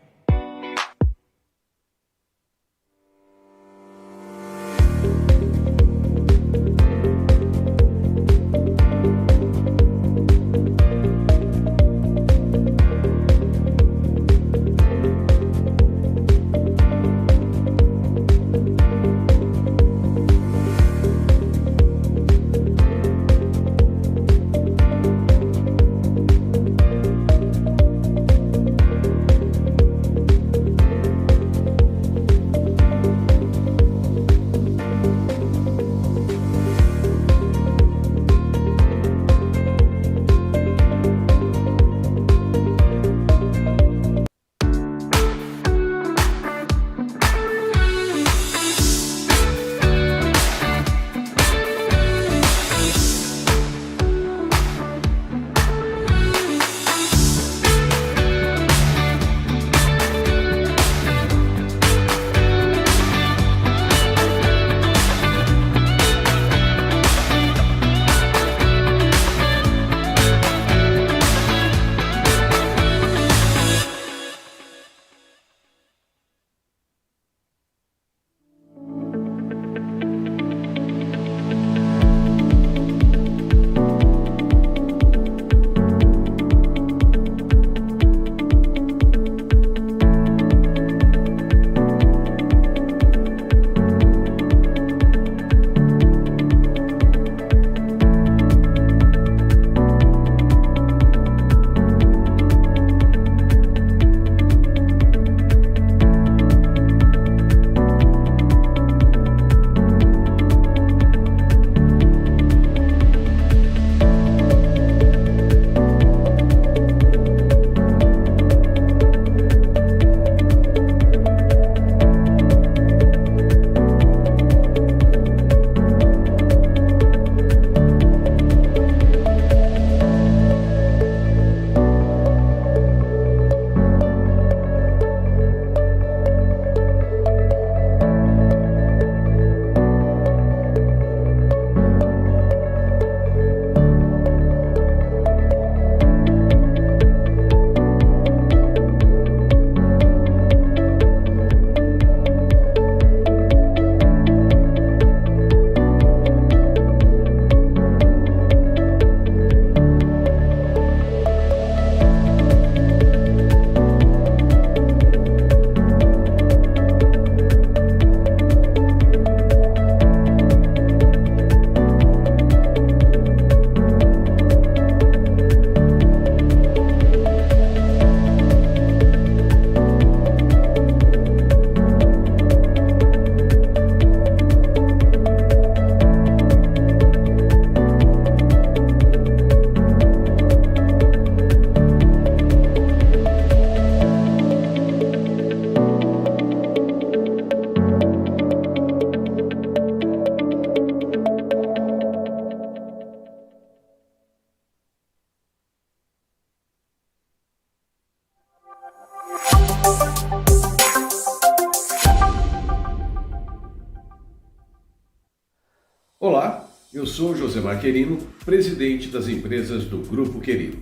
Eu sou Josemar Querino, presidente das empresas do Grupo Querino.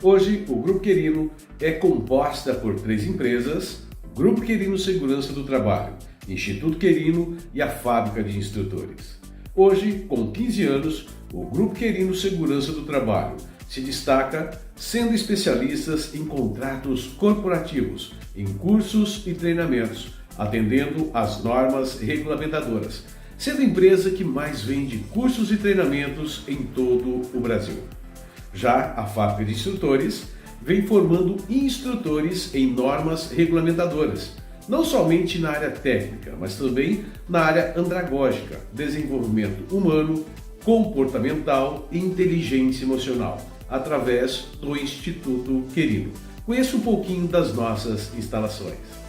Hoje, o Grupo Querino é composta por 3 empresas: Grupo Querino Segurança do Trabalho, Instituto Querino e a Fábrica de Instrutores. Hoje, com 15 anos, o Grupo Querino Segurança do Trabalho se destaca sendo especialistas em contratos corporativos, em cursos e treinamentos, atendendo às normas regulamentadoras, sendo a empresa que mais vende cursos e treinamentos em todo o Brasil. Já a Fábrica de Instrutores vem formando instrutores em normas regulamentadoras, não somente na área técnica, mas também na área andragógica, desenvolvimento humano, comportamental e inteligência emocional, através do Instituto Querino. Conheça um pouquinho das nossas instalações.